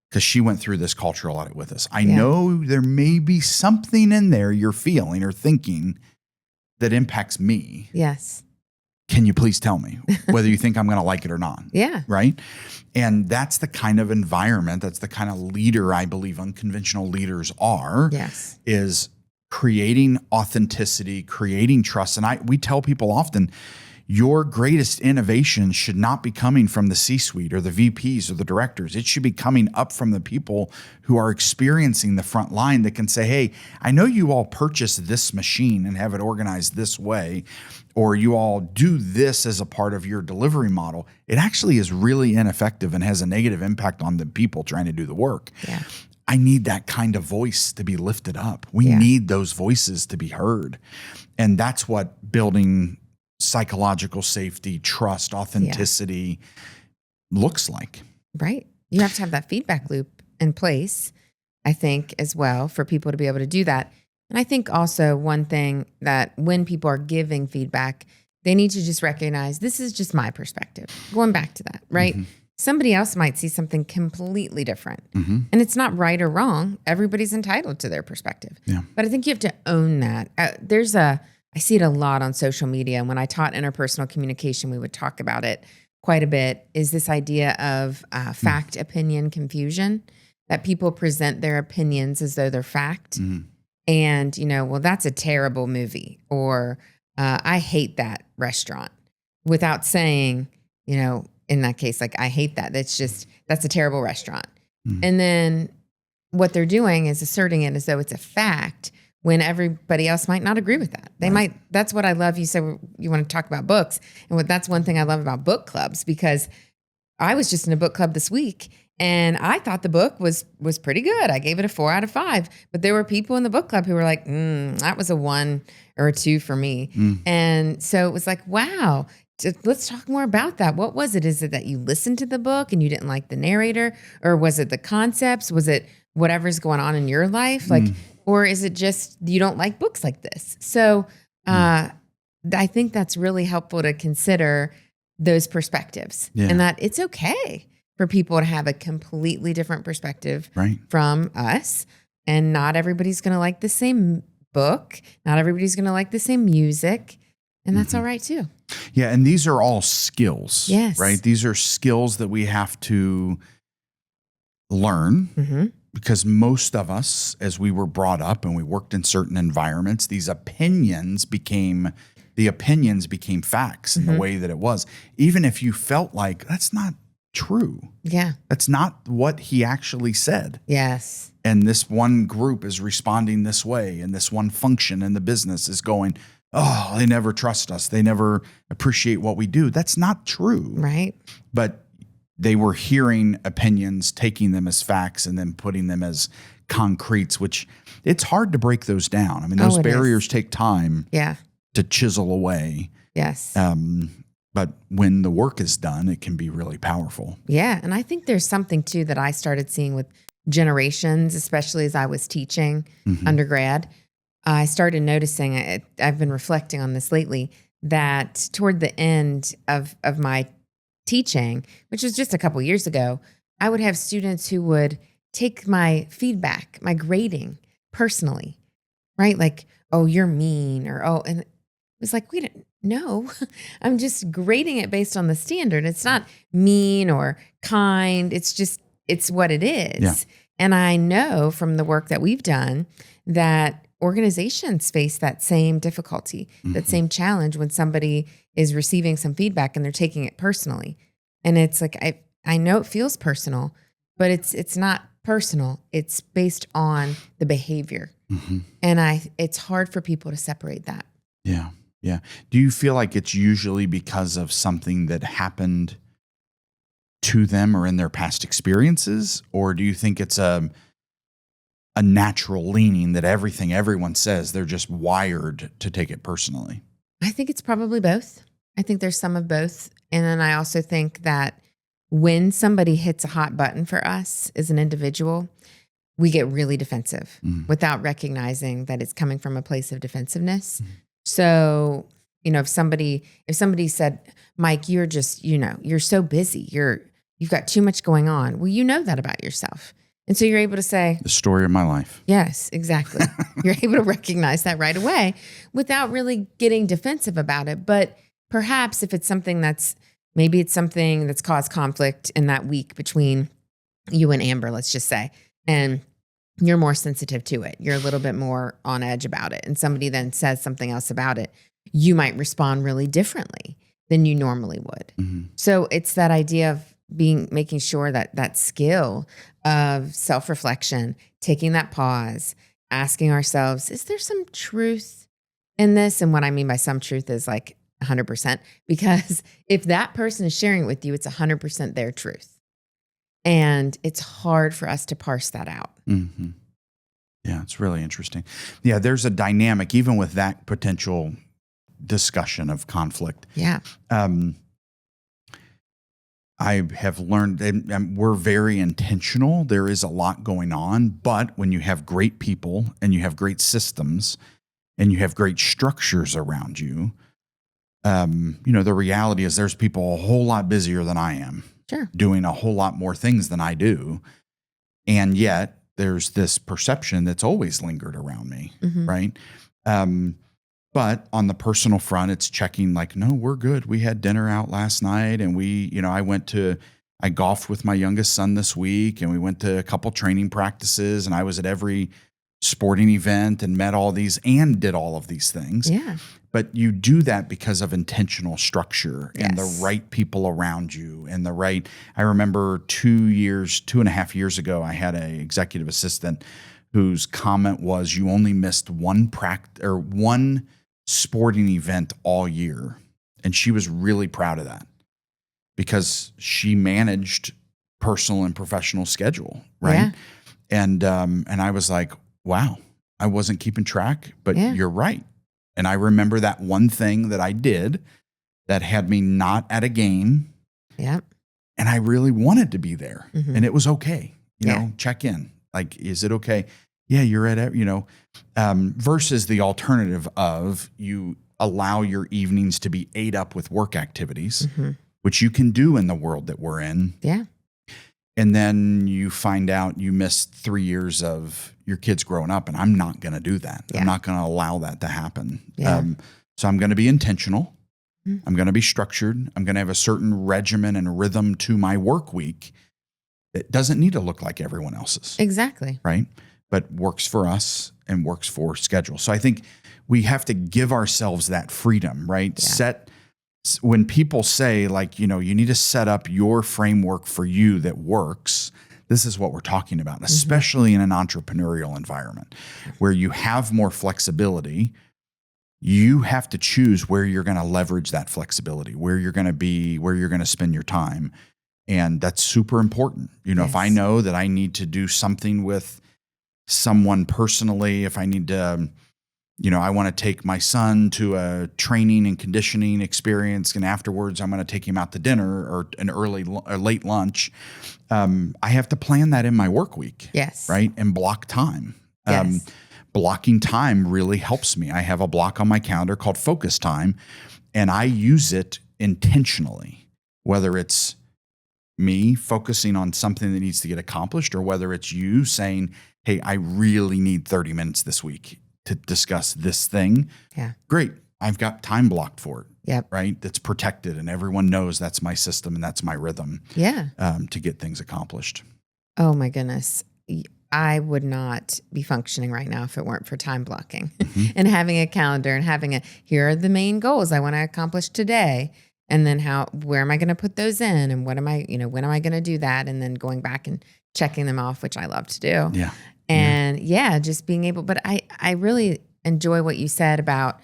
because she went through this cultural audit with us. I know there may be something in there you're feeling or thinking that impacts me. Yes. Can you please tell me whether you think I'm going to like it or not? Yeah. Right. And that's the kind of environment, that's the kind of leader I believe unconventional leaders are. Yes. Is creating authenticity, creating trust. And we tell people often, your greatest innovation should not be coming from the C-suite or the VPs or the directors. It should be coming up from the people who are experiencing the front line that can say, hey, I know you all purchased this machine and have it organized this way, or you all do this as a part of your delivery model. It actually is really ineffective and has a negative impact on the people trying to do the work. Yeah. I need that kind of voice to be lifted up. We need those voices to be heard. And that's what building psychological safety, trust, authenticity looks like. Right. You have to have that feedback loop in place, I think, as well, for people to be able to do that. And I think also one thing that when people are giving feedback, they need to just recognize this is just my perspective. Going back to that, right? Mm-hmm. Somebody else might see something completely different. Mm-hmm. And it's not right or wrong. Everybody's entitled to their perspective. Yeah. But I think you have to own that. I see it a lot on social media. And when I taught interpersonal communication, we would talk about it quite a bit, is this idea of fact, opinion, confusion, that people present their opinions as though they're fact. Mm-hmm. And, well, that's a terrible movie, or I hate that restaurant, without saying, in that case, like, I hate that. That's a terrible restaurant. Mm-hmm. And then what they're doing is asserting it as though it's a fact, when everybody else might not agree with that. They might. That's what I love. You said you want to talk about books. And that's one thing I love about book clubs, because I was just in a book club this week and I thought the book was pretty good. I gave it a 4 out of 5, but there were people in the book club who were like, that was a 1 or a 2 for me. And so it was like, wow, let's talk more about that. What was it? Is it that you listened to the book and you didn't like the narrator? Or was it the concepts? Was it whatever's going on in your life? Or is it just you don't like books like this? So I think that's really helpful to consider those perspectives, and that it's okay for people to have a completely different perspective from us. And not everybody's going to like the same book. Not everybody's going to like the same music. And that's all right too. Yeah. And these are all skills, right? These are skills that we have to learn. Mm-hmm. Because most of us, as we were brought up and we worked in certain environments, the opinions became facts in the way that it was. Even if you felt like that's not true. Yeah. That's not what he actually said. Yes. And this one group is responding this way, and this one function in the business is going, oh, they never trust us. They never appreciate what we do. That's not true. Right. But they were hearing opinions, taking them as facts, and then putting them as concretes, which it's hard to break those down. I mean, those barriers take time to chisel away. Yes. But when the work is done, it can be really powerful. Yeah. And I think there's something too that I started seeing with generations, especially as I was teaching undergrad. I started noticing, I've been reflecting on this lately, that toward the end of my teaching, which was just a couple years ago, I would have students who would take my feedback, my grading personally, right? Like, oh, you're mean, or, oh, and it was like, wait, no, I'm just grading it based on the standard. It's not mean or kind. It's just, it's what it is. Yeah. And I know from the work that we've done that organizations face that same difficulty, that same challenge when somebody is receiving some feedback and they're taking it personally. And it's like, I know it feels personal, but it's not personal. It's based on the behavior. And it's hard for people to separate that. Yeah. Yeah. Do you feel like it's usually because of something that happened to them or in their past experiences? Or do you think it's a natural leaning that everything everyone says, they're just wired to take it personally? I think it's probably both. I think there's some of both. And then I also think that when somebody hits a hot button for us as an individual, we get really defensive without recognizing that it's coming from a place of defensiveness. So, if somebody said, Mike, you're just, you're so busy. You've got too much going on. Well, you know that about yourself. And so you're able to say, the story of my life. Yes, exactly. You're able to recognize that right away without really getting defensive about it. But perhaps if it's something that's caused conflict in that week between you and Amber, let's just say, and you're more sensitive to it. You're a little bit more on edge about it. And somebody then says something else about it. You might respond really differently than you normally would. So it's that idea of making sure that skill of self-reflection, taking that pause, asking ourselves, is there some truth in this? And what I mean by some truth is like 100%, because if that person is sharing it with you, it's 100% their truth. And it's hard for us to parse that out. Yeah, it's really interesting. Yeah, there's a dynamic, even with that potential discussion of conflict. Yeah. I have learned, and we're very intentional. There is a lot going on, but when you have great people and you have great systems and you have great structures around you, the reality is there's people a whole lot busier than I am. Sure. Doing a whole lot more things than I do. And yet there's this perception that's always lingered around me, right? But on the personal front, it's checking like, no, we're good. We had dinner out last night, and I golfed with my youngest son this week, and we went to a couple training practices, and I was at every sporting event and met all these and did all of these things. Yeah. But you do that because of intentional structure and the right people around you and I remember 2.5 years ago, I had an executive assistant whose comment was, you only missed one sporting event all year. And she was really proud of that because she managed personal and professional schedule. Right. Yeah. And I was like, wow, I wasn't keeping track, but you're right. And I remember that one thing that I did that had me not at a game. Yeah. And I really wanted to be there. And it was okay. Check in. Like, is it okay? Yeah, you're at, versus the alternative of you allow your evenings to be ate up with work activities, which you can do in the world that we're in. Yeah. And then you find out you missed 3 years of your kids growing up, and I'm not going to do that. I'm not going to allow that to happen. Yeah. So I'm going to be intentional. I'm going to be structured. I'm going to have a certain regimen and rhythm to my work week. It doesn't need to look like everyone else's. Exactly. Right? But works for us and works for schedule. So I think we have to give ourselves that freedom, right? Yeah. when people say like, you need to set up your framework for you that works, this is what we're talking about, especially in an entrepreneurial environment where you have more flexibility. You have to choose where you're going to leverage that flexibility, where you're going to be, where you're going to spend your time. And that's super important. If I know that I need to do something with someone personally, if I need to, I want to take my son to a training and conditioning experience, and afterwards I'm going to take him out to dinner or an early or late lunch. I have to plan that in my work week. Yes. Right. And block time. Yes. Blocking time really helps me. I have a block on my calendar called focus time, and I use it intentionally, whether it's me focusing on something that needs to get accomplished or whether it's you saying, hey, I really need 30 minutes this week to discuss this thing. Yeah. Great. I've got time blocked for it. Yep. Right. That's protected. And everyone knows that's my system and that's my rhythm. Yeah. To get things accomplished. Oh my goodness. I would not be functioning right now if it weren't for time blocking and having a calendar and having here are the main goals I want to accomplish today. And then where am I going to put those in? And when am I going to do that? And then going back and checking them off, which I love to do. Yeah. And just being able, but I really enjoy what you said about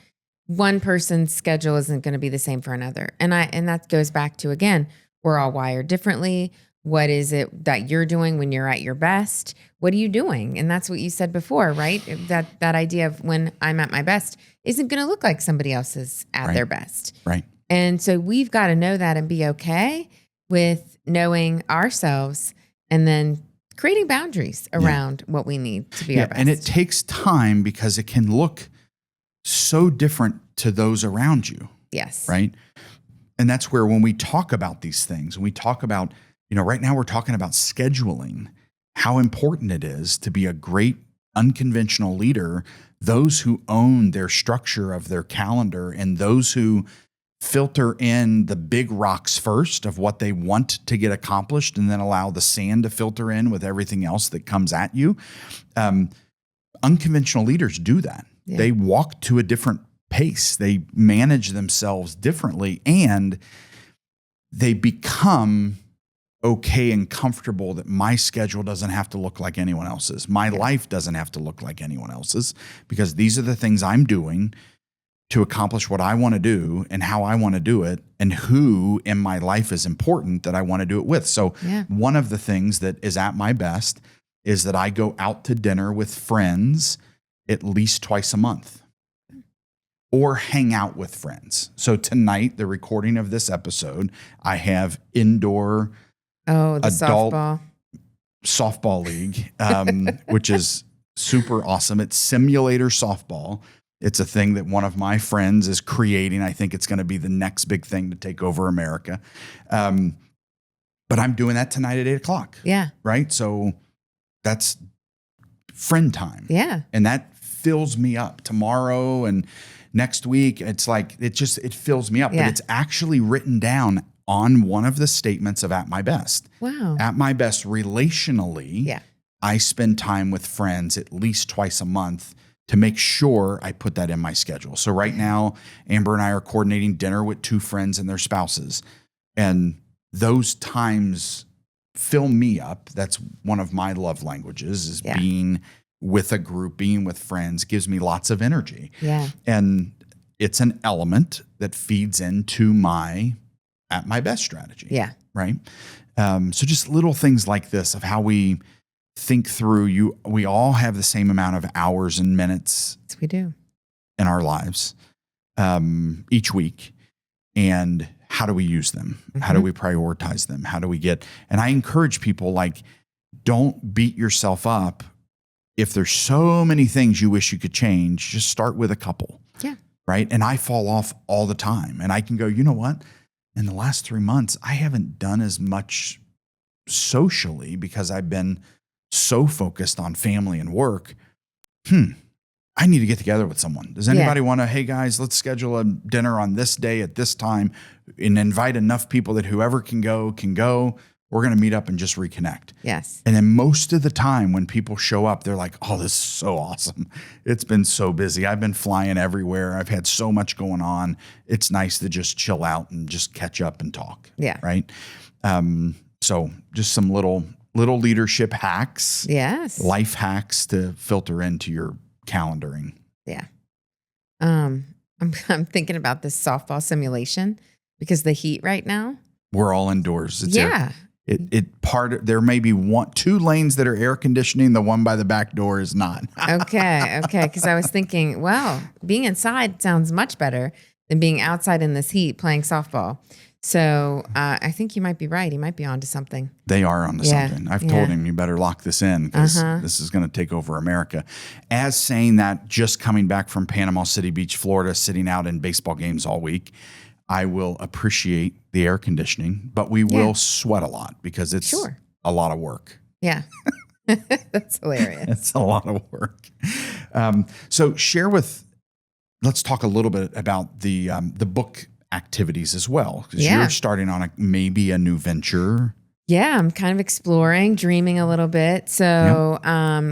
one person's schedule isn't going to be the same for another. And that goes back to, again, we're all wired differently. What is it that you're doing when you're at your best? What are you doing? And that's what you said before, right? That idea of when I'm at my best isn't going to look like somebody else's at their best. Right. And so we've got to know that and be okay with knowing ourselves and then creating boundaries around what we need to be our best. And it takes time because it can look so different to those around you. Yes. Right. And that's where when we talk about these things, we talk about, right now we're talking about scheduling, how important it is to be a great unconventional leader, those who own their structure of their calendar and those who filter in the big rocks first of what they want to get accomplished and then allow the sand to filter in with everything else that comes at you. Unconventional leaders do that. Yeah. They walk to a different pace. They manage themselves differently and they become okay and comfortable that my schedule doesn't have to look like anyone else's. My life doesn't have to look like anyone else's because these are the things I'm doing to accomplish what I want to do and how I want to do it and who in my life is important that I want to do it with. So one of the things that is at my best is that I go out to dinner with friends at least twice a month or hang out with friends. So tonight, the recording of this episode, I have indoor adult softball league, which is super awesome. It's simulator softball. It's a thing that one of my friends is creating. I think it's going to be the next big thing to take over America. But I'm doing that tonight at 8:00. Yeah. Right. So that's friend time. Yeah. And that fills me up tomorrow and next week. It's like, it fills me up, but it's actually written down on one of the statements of At My Best. Wow. At my best relationally, I spend time with friends at least twice a month to make sure I put that in my schedule. So right now, Amber and I are coordinating dinner with 2 friends and their spouses. And those times fill me up. That's one of my love languages is being with a group, being with friends gives me lots of energy. Yeah. And it's an element that feeds into my At My Best strategy. Yeah. Right. So just little things like this of how we think through we all have the same amount of hours and minutes. Yes, we do. In our lives each week. And how do we use them? Mm-hmm. How do we prioritize them? How do we and I encourage people don't beat yourself up. If there's so many things you wish you could change, just start with a couple. Yeah. Right. And I fall off all the time and I can go, you know what? In the last 3 months, I haven't done as much socially because I've been so focused on family and work. I need to get together with someone. Does anybody want to, hey guys, let's schedule a dinner on this day at this time and invite enough people that whoever can go. we're going to meet up and just reconnect. Yes. And then most of the time when people show up, they're like, oh, this is so awesome. It's been so busy. I've been flying everywhere. I've had so much going on. It's nice to just chill out and just catch up and talk. Yeah. Right. So just some little leadership hacks. Yes. Life hacks to filter into your calendaring. Yeah. I'm thinking about this softball simulation because the heat right now. We're all indoors. It's yeah. There may be 2 lanes that are air conditioning. The one by the back door is not. Okay. Because I was thinking, well, being inside sounds much better than being outside in this heat playing softball. So I think you might be right. He might be onto something. They are onto something. I've told him you better lock this in because this is going to take over America. As saying that, just coming back from Panama City Beach, Florida, sitting out in baseball games all week, I will appreciate the air conditioning, but we will sweat a lot because it's a lot of work. Yeah. That's hilarious. It's a lot of work. So let's talk a little bit about the book activities as well, because you're starting on maybe a new venture. Yeah, I'm kind of exploring, dreaming a little bit. So,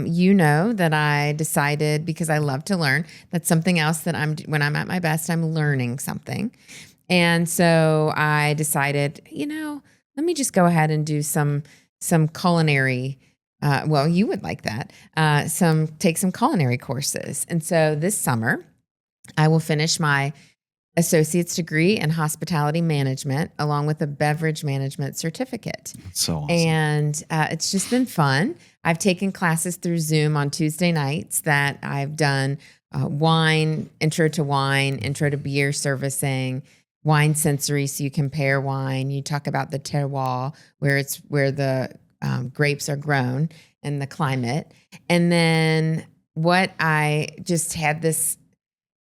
you know that I decided, because I love to learn, that's something else that when I'm at my best, I'm learning something. And so I decided, let me just go ahead and do some culinary. Well, you would like that. Take some culinary courses. And so this summer, I will finish my associate's degree in hospitality management, along with a beverage management certificate. That's so awesome. And it's just been fun. I've taken classes through Zoom on Tuesday nights that I've done intro to beer servicing, wine sensory. So you compare wine, you talk about the terroir, where the grapes are grown, and the climate. And then what I just had this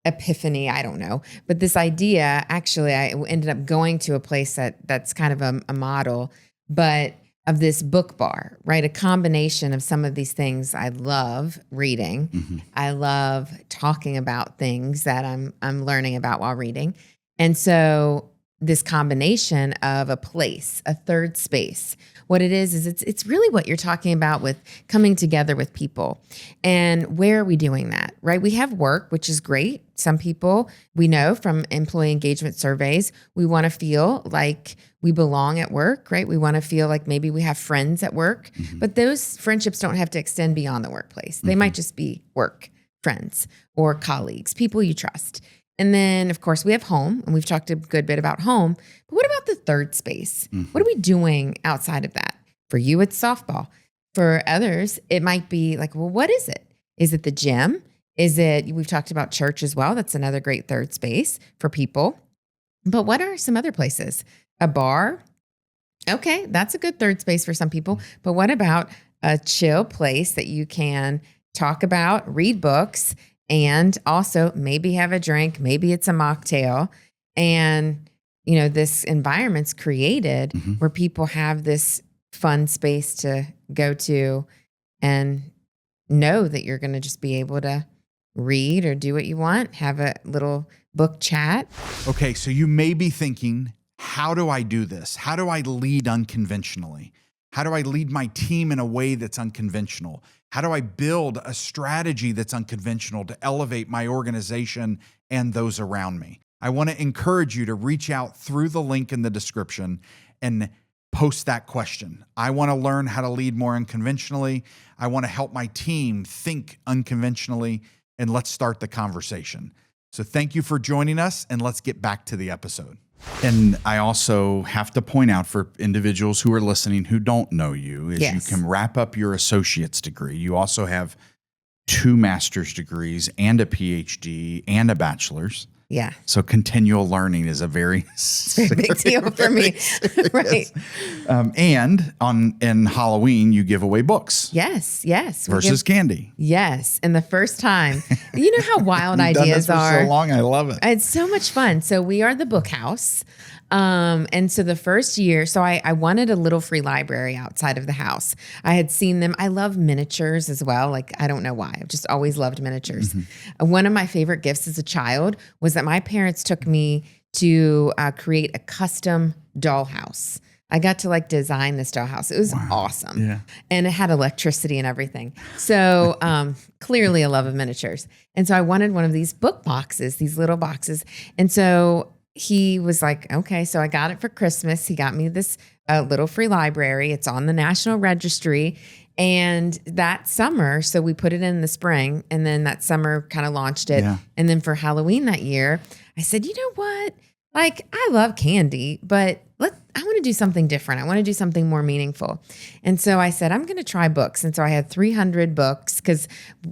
epiphany, I don't know, but this idea, actually, I ended up going to a place that's kind of a model, but of this book bar, right? A combination of some of these things. I love reading. Mm-hmm. I love talking about things that I'm learning about while reading. And so this combination of a place, a third space, what it is it's really what you're talking about with coming together with people. And where are we doing that, right? We have work, which is great. Some people we know from employee engagement surveys, we want to feel like we belong at work, right? We want to feel like maybe we have friends at work, but those friendships don't have to extend beyond the workplace. They might just be work friends or colleagues, people you trust. And then, of course, we have home, and we've talked a good bit about home. But what about the third space? What are we doing outside of that? For you, it's softball. For others, it might be like, well, what is it? Is it the gym? We've talked about church as well. That's another great third space for people. But what are some other places? A bar? Okay, that's a good third space for some people. But what about a chill place that you can talk about, read books, and also maybe have a drink, maybe it's a mocktail. And, this environment's created where people have this fun space to go to and know that you're going to just be able to read or do what you want, have a little book chat. Okay, so you may be thinking, how do I do this? How do I lead unconventionally? How do I lead my team in a way that's unconventional? How do I build a strategy that's unconventional to elevate my organization and those around me? I want to encourage you to reach out through the link in the description and post that question. I want to learn how to lead more unconventionally. I want to help my team think unconventionally, and let's start the conversation. So thank you for joining us, and let's get back to the episode. And I also have to point out for individuals who are listening who don't know you, is you can wrap up your associate's degree. You also have 2 master's degrees and a PhD and a bachelor's. Yeah. So continual learning is a very big deal for me. Right. And in Halloween, you give away books. Yes. Versus candy. Yes. And the first time, you know how wild ideas are. For so long. I love it. It's so much fun. So we are the book house. And so the first year, I wanted a little free library outside of the house. I had seen them. I love miniatures as well. Like, I don't know why. I've just always loved miniatures. One of my favorite gifts as a child was that my parents took me to create a custom dollhouse. I got to like design this dollhouse. It was awesome. Yeah. And it had electricity and everything. So clearly a love of miniatures. And so I wanted one of these book boxes, these little boxes. And so he was like, okay, so I got it for Christmas. He got me this little free library. It's on the National Registry. And that summer, so we put it in the spring, and then that summer kind of launched it. Yeah. And then for Halloween that year, I said, you know what? Like, I love candy, but I want to do something different. I want to do something more meaningful. And so I said, I'm going to try books. And so I had 300 books because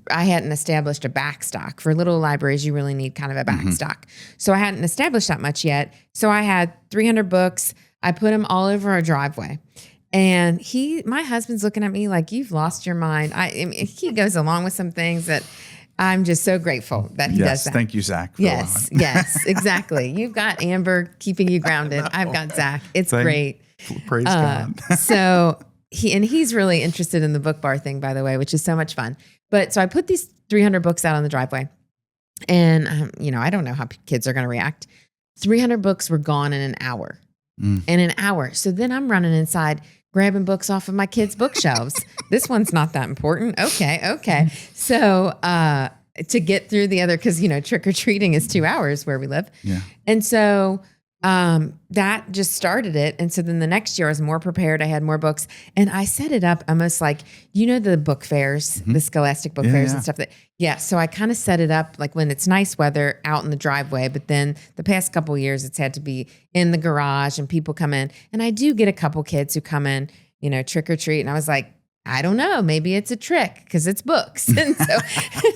I hadn't established a backstock. For little libraries, you really need kind of a backstock. So I hadn't established that much yet. So I had 300 books. I put them all over our driveway. And my husband's looking at me like, you've lost your mind. I mean, he goes along with some things that I'm just so grateful that he does that. Thank you, Zach. Yes, exactly. You've got Amber keeping you grounded. I've got Zach. It's great. Praise God. So he's really interested in the book bar thing, by the way, which is so much fun. But so I put these 300 books out on the driveway, and I don't know how kids are going to react. 300 books were gone in an hour. In an hour. So then I'm running inside, grabbing books off of my kids' bookshelves. This one's not that important. Okay. So to get through the other, because, trick-or-treating is 2 hours where we live. Yeah. And so that just started it. And so then the next year I was more prepared. I had more books, and I set it up almost like, the book fairs, the Scholastic book fairs and stuff so I kind of set it up like when it's nice weather out in the driveway, but then the past couple of years it's had to be in the garage and people come in, and I do get a couple kids who come in, trick or treat. And I was like, I don't know, maybe it's a trick because it's books. And so,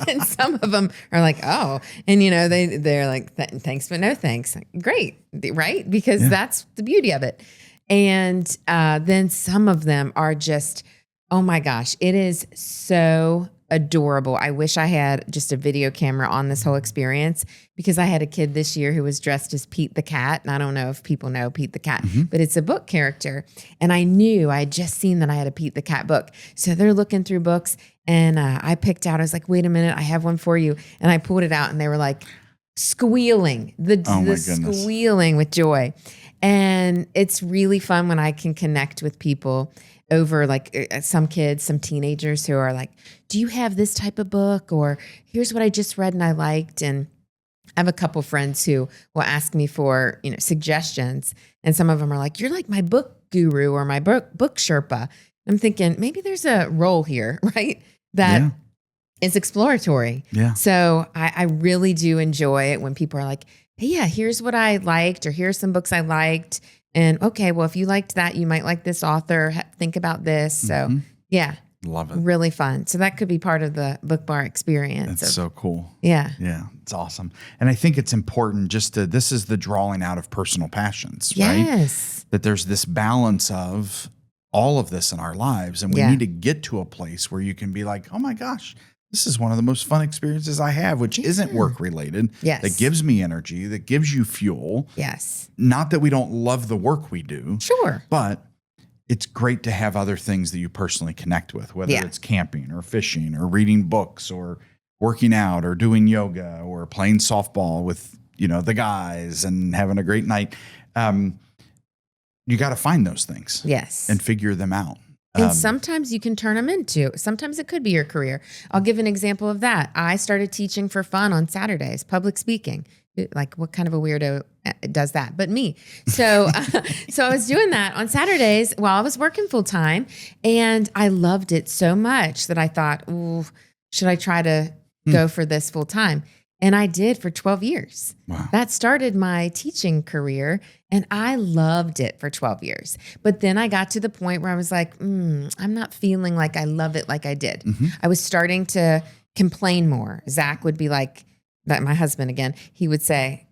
and some of them are like, oh, and they're like, thanks, but no thanks. Like, great. Right. Because that's the beauty of it. And then some of them are just, oh my gosh, it is so adorable. I wish I had just a video camera on this whole experience, because I had a kid this year who was dressed as Pete the Cat. And I don't know if people know Pete the Cat, but it's a book character. And I had just seen that I had a Pete the Cat book. So they're looking through books, and I picked out, I was like, wait a minute, I have one for you. And I pulled it out, and they were like squealing, the squealing with joy. And it's really fun when I can connect with people over like some kids, some teenagers who are like, do you have this type of book? Or here's what I just read and I liked. And I have a couple friends who will ask me for, suggestions. And some of them are like, you're like my book guru or my book Sherpa. I'm thinking maybe there's a role here, right? That is exploratory. Yeah. So I really do enjoy it when people are like, hey, yeah, here's what I liked, or here's some books I liked. And okay, well, if you liked that, you might like this author. Think about this. So love it. Really fun. So that could be part of the book bar experience. That's so cool. Yeah. Yeah. It's awesome. And I think it's important this is the drawing out of personal passions, right? Yes. That there's this balance of all of this in our lives. And we need to get to a place where you can be like, oh my gosh, this is one of the most fun experiences I have, which isn't work related. Yes. That gives me energy, that gives you fuel. Yes. Not that we don't love the work we do. Sure. But it's great to have other things that you personally connect with, whether it's camping or fishing or reading books or working out or doing yoga or playing softball with, the guys and having a great night. You got to find those things. Yes. And figure them out. And sometimes you can turn them into, sometimes it could be your career. I'll give an example of that. I started teaching for fun on Saturdays, public speaking. Like, what kind of a weirdo does that? But me. So, so I was doing that on Saturdays while I was working full time, and I loved it so much that I thought, ooh, should I try to go for this full time? And I did for 12 years. Wow. That started my teaching career, and I loved it for 12 years. But then I got to the point where I was like, I'm not feeling like I love it like I did. I was starting to complain more. Zach would be like, that my husband again, he would say,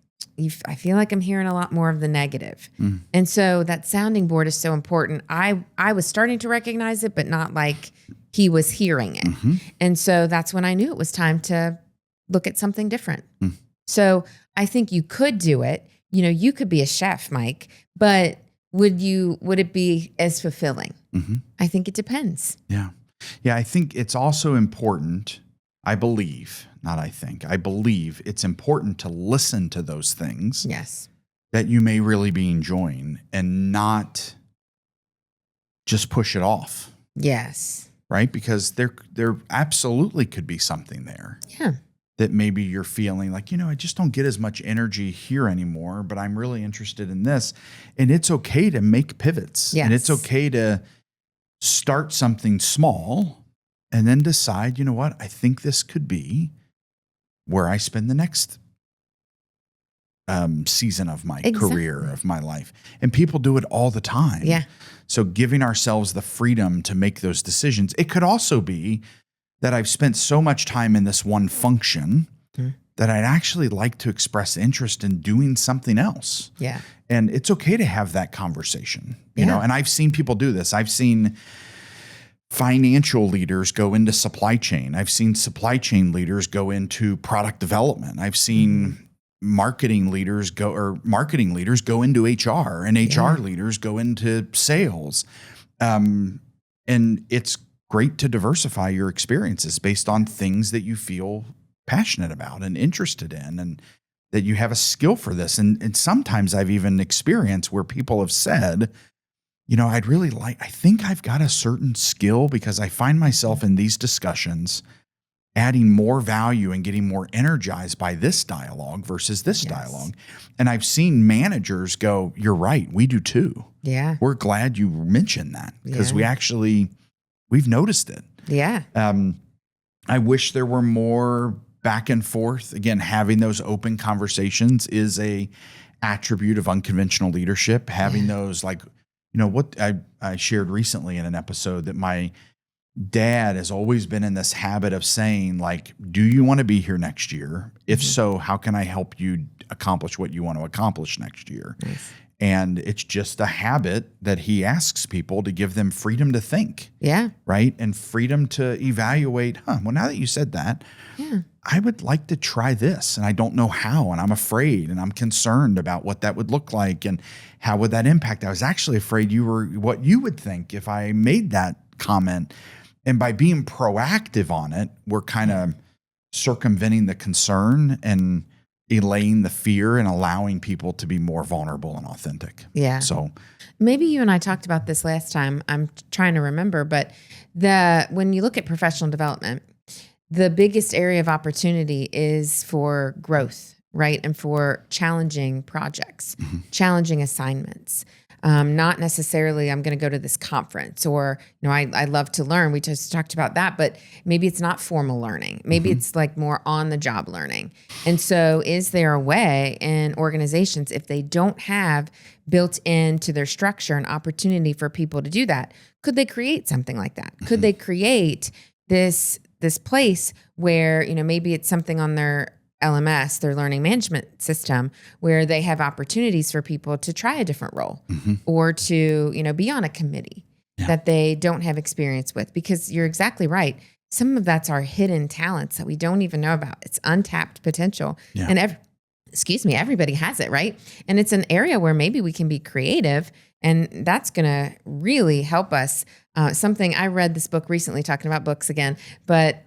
I feel like I'm hearing a lot more of the negative. And so that sounding board is so important. I was starting to recognize it, but not like he was hearing it. And so that's when I knew it was time to look at something different. So I think you could do it. You could be a chef, Mike, but would it be as fulfilling? I think it depends. Yeah. Yeah. I think it's also important, I believe it's important to listen to those things. Yes. That you may really be enjoying and not just push it off. Yes. Right? Because there absolutely could be something there. Yeah. That maybe you're feeling like, I just don't get as much energy here anymore, but I'm really interested in this. And it's okay to make pivots. Yes. And it's okay to start something small and then decide, you know what, I think this could be where I spend the next season of my career, of my life. And people do it all the time. Yeah. So giving ourselves the freedom to make those decisions. It could also be that I've spent so much time in this one function that I'd actually like to express interest in doing something else. Yeah. And it's okay to have that conversation, you know, and I've seen people do this. I've seen financial leaders go into supply chain. I've seen supply chain leaders go into product development. I've seen marketing leaders go into HR, and HR leaders go into sales. And it's great to diversify your experiences based on things that you feel passionate about and interested in, and that you have a skill for this. And sometimes I've even experienced where people have said, I think I've got a certain skill because I find myself in these discussions adding more value and getting more energized by this dialogue versus this dialogue. And I've seen managers go, you're right, we do too. Yeah. We're glad you mentioned that because we've noticed it. Yeah. I wish there were more back and forth. Again, having those open conversations is a attribute of unconventional leadership. Having those, like, what I shared recently in an episode, that my dad has always been in this habit of saying, like, do you want to be here next year? If so, how can I help you accomplish what you want to accomplish next year? Nice. And it's just a habit that he asks people to give them freedom to think. Yeah. Right? And freedom to evaluate, well, now that you said that, I would like to try this and I don't know how, and I'm afraid and I'm concerned about what that would look like and how would that impact. I was actually afraid what you would think if I made that comment. And by being proactive on it, we're kind of circumventing the concern and allaying the fear and allowing people to be more vulnerable and authentic. Yeah. So maybe you and I talked about this last time. I'm trying to remember, but when you look at professional development, the biggest area of opportunity is for growth, right? And for challenging projects, challenging assignments. Not necessarily I'm going to go to this conference, or, I love to learn. We just talked about that, but maybe it's not formal learning. Maybe it's like more on the job learning. And so is there a way in organizations, if they don't have built into their structure an opportunity for people to do that, could they create something like that? Could they create this place where, maybe it's something on their LMS, their learning management system, where they have opportunities for people to try a different role or to, be on a committee that they don't have experience with? Because you're exactly right. Some of that's our hidden talents that we don't even know about. It's untapped potential. Yeah. And everybody has it, right? And it's an area where maybe we can be creative, and that's going to really help us. Something I read this book recently, talking about books again, but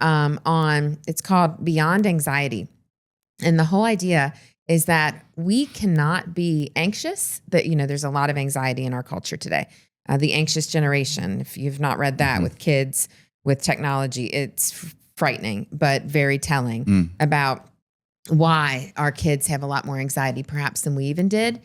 it's called Beyond Anxiety. And the whole idea is that we cannot be anxious. That, there's a lot of anxiety in our culture today. The anxious generation, if you've not read that with kids, with technology, it's frightening, but very telling about why our kids have a lot more anxiety perhaps than we even did.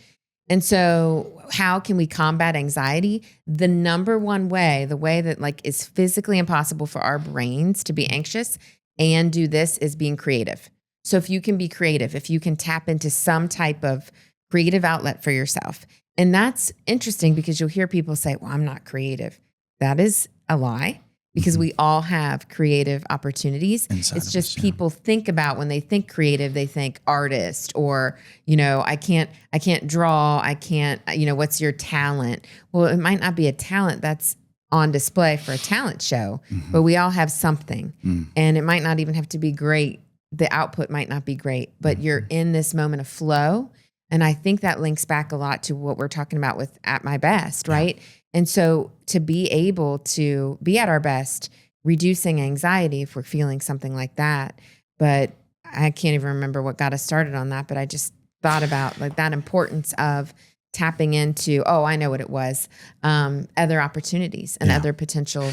And so how can we combat anxiety? The number one way, the way that is physically impossible for our brains to be anxious and do this, is being creative. So if you can be creative, if you can tap into some type of creative outlet for yourself. And that's interesting because you'll hear people say, well, I'm not creative. That is a lie, because we all have creative opportunities. It's just people think about, when they think creative, they think artist, or, I can't draw. I can't, what's your talent? Well, it might not be a talent that's on display for a talent show, but we all have something, and it might not even have to be great. The output might not be great, but you're in this moment of flow. And I think that links back a lot to what we're talking about with At My Best, right? Yeah. And so to be able to be at our best, reducing anxiety if we're feeling something like that. But I can't even remember what got us started on that, but I just thought about that importance of tapping into, I know what it was, other opportunities and other potential.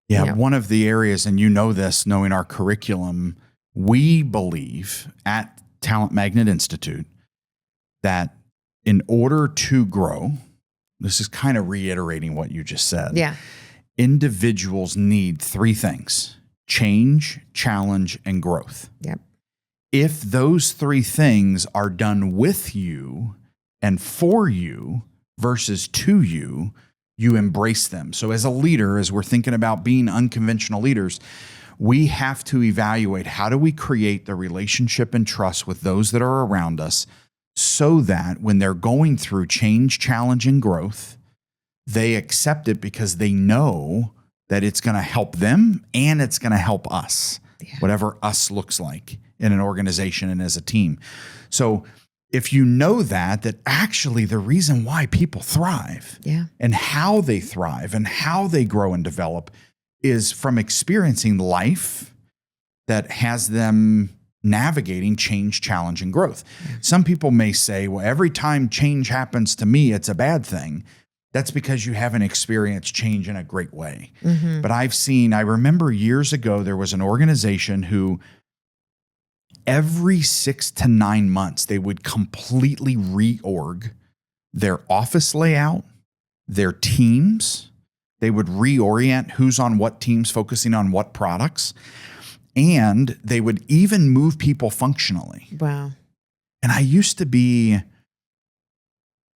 Yeah, one of the areas, and this, knowing our curriculum, we believe at Talent Magnet Institute that in order to grow, this is kind of reiterating what you just said. Yeah. Individuals need 3 things: change, challenge, and growth. Yep. If those 3 things are done with you and for you versus to you, you embrace them. So as a leader, as we're thinking about being unconventional leaders, we have to evaluate, how do we create the relationship and trust with those that are around us so that when they're going through change, challenge, and growth, they accept it because they know that it's going to help them and it's going to help us, whatever us looks like in an organization and as a team. So if you know that actually the reason why people thrive and how they thrive and how they grow and develop is from experiencing life that has them navigating change, challenge, and growth. Some people may say, well, every time change happens to me, it's a bad thing. That's because you haven't experienced change in a great way. Mm-hmm. But I remember years ago, there was an organization who every 6 to 9 months, they would completely reorg their office layout, their teams. They would reorient who's on what teams, focusing on what products. And they would even move people functionally. Wow. And I used to be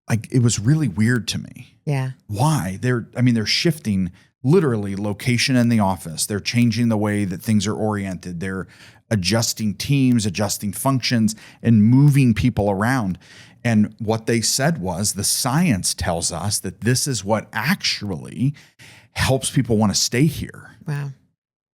like, it was really weird to me. Yeah. Why? They're shifting literally location in the office. They're changing the way that things are oriented. They're adjusting teams, adjusting functions, and moving people around. And what they said was, the science tells us that this is what actually helps people want to stay here. Wow.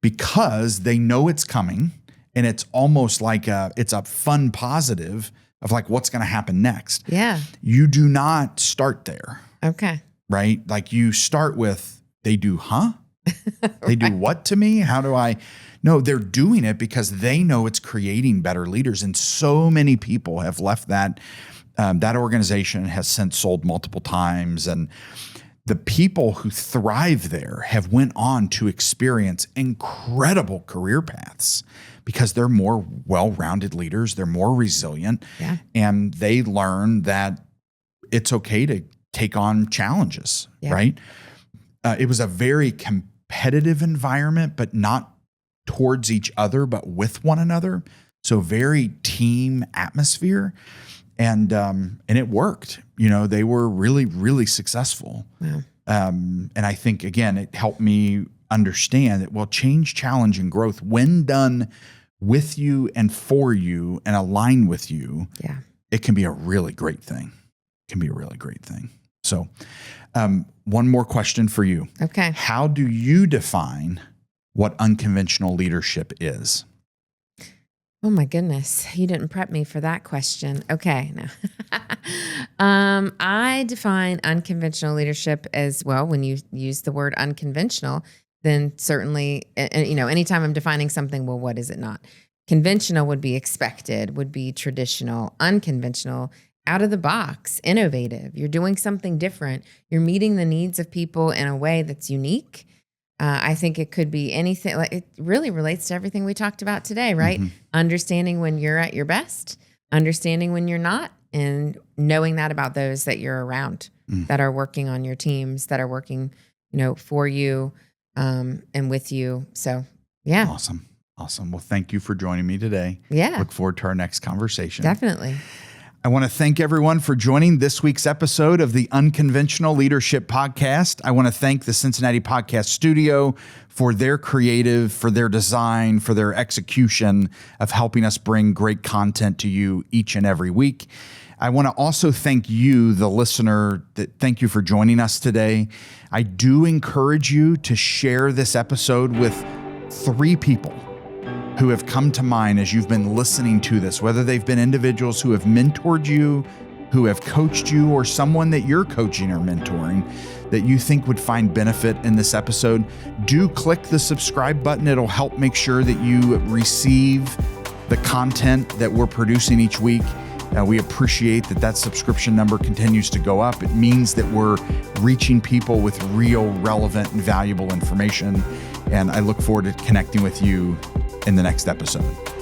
Because they know it's coming, and it's almost like it's a fun positive of like what's going to happen next. Yeah. You do not start there. Okay. Right? Like you start with, they do, They do what to me? How do I? No, they're doing it because they know it's creating better leaders. And so many people have left that organization, has since sold multiple times. And the people who thrive there have went on to experience incredible career paths because they're more well-rounded leaders. They're more resilient. Yeah. And they learn that it's okay to take on challenges, right? It was a very competitive environment, but not towards each other, but with one another. So very team atmosphere. And it worked. They were really, really successful. Wow. And I think, again, it helped me understand that, change, challenge, and growth, when done with you and for you and align with you, it can be a really great thing. So one more question for you. Okay. How do you define what unconventional leadership is? Oh my goodness. You didn't prep me for that question. Okay. No. I define unconventional leadership as, when you use the word unconventional, then certainly, anytime I'm defining something, what is it not? Conventional would be expected, would be traditional. Unconventional, out of the box, innovative. You're doing something different. You're meeting the needs of people in a way that's unique. I think it could be anything. Like, it really relates to everything we talked about today, right? Mm-hmm. Understanding when you're at your best, understanding when you're not, and knowing that about those that you're around, that are working on your teams, that are working, for you, and with you. So, yeah. Awesome. Well, thank you for joining me today. Yeah. Look forward to our next conversation. Definitely. I want to thank everyone for joining this week's episode of the Unconventional Leadership Podcast. I want to thank the Cincinnati Podcast Studio for their creative, for their design, for their execution of helping us bring great content to you each and every week. I want to also thank you, the listener. Thank you for joining us today. I do encourage you to share this episode with 3 people who have come to mind as you've been listening to this, whether they've been individuals who have mentored you, who have coached you, or someone that you're coaching or mentoring that you think would find benefit in this episode. Do click the subscribe button. It'll help make sure that you receive the content that we're producing each week. We appreciate that subscription number continues to go up. It means that we're reaching people with real, relevant, and valuable information. And I look forward to connecting with you in the next episode.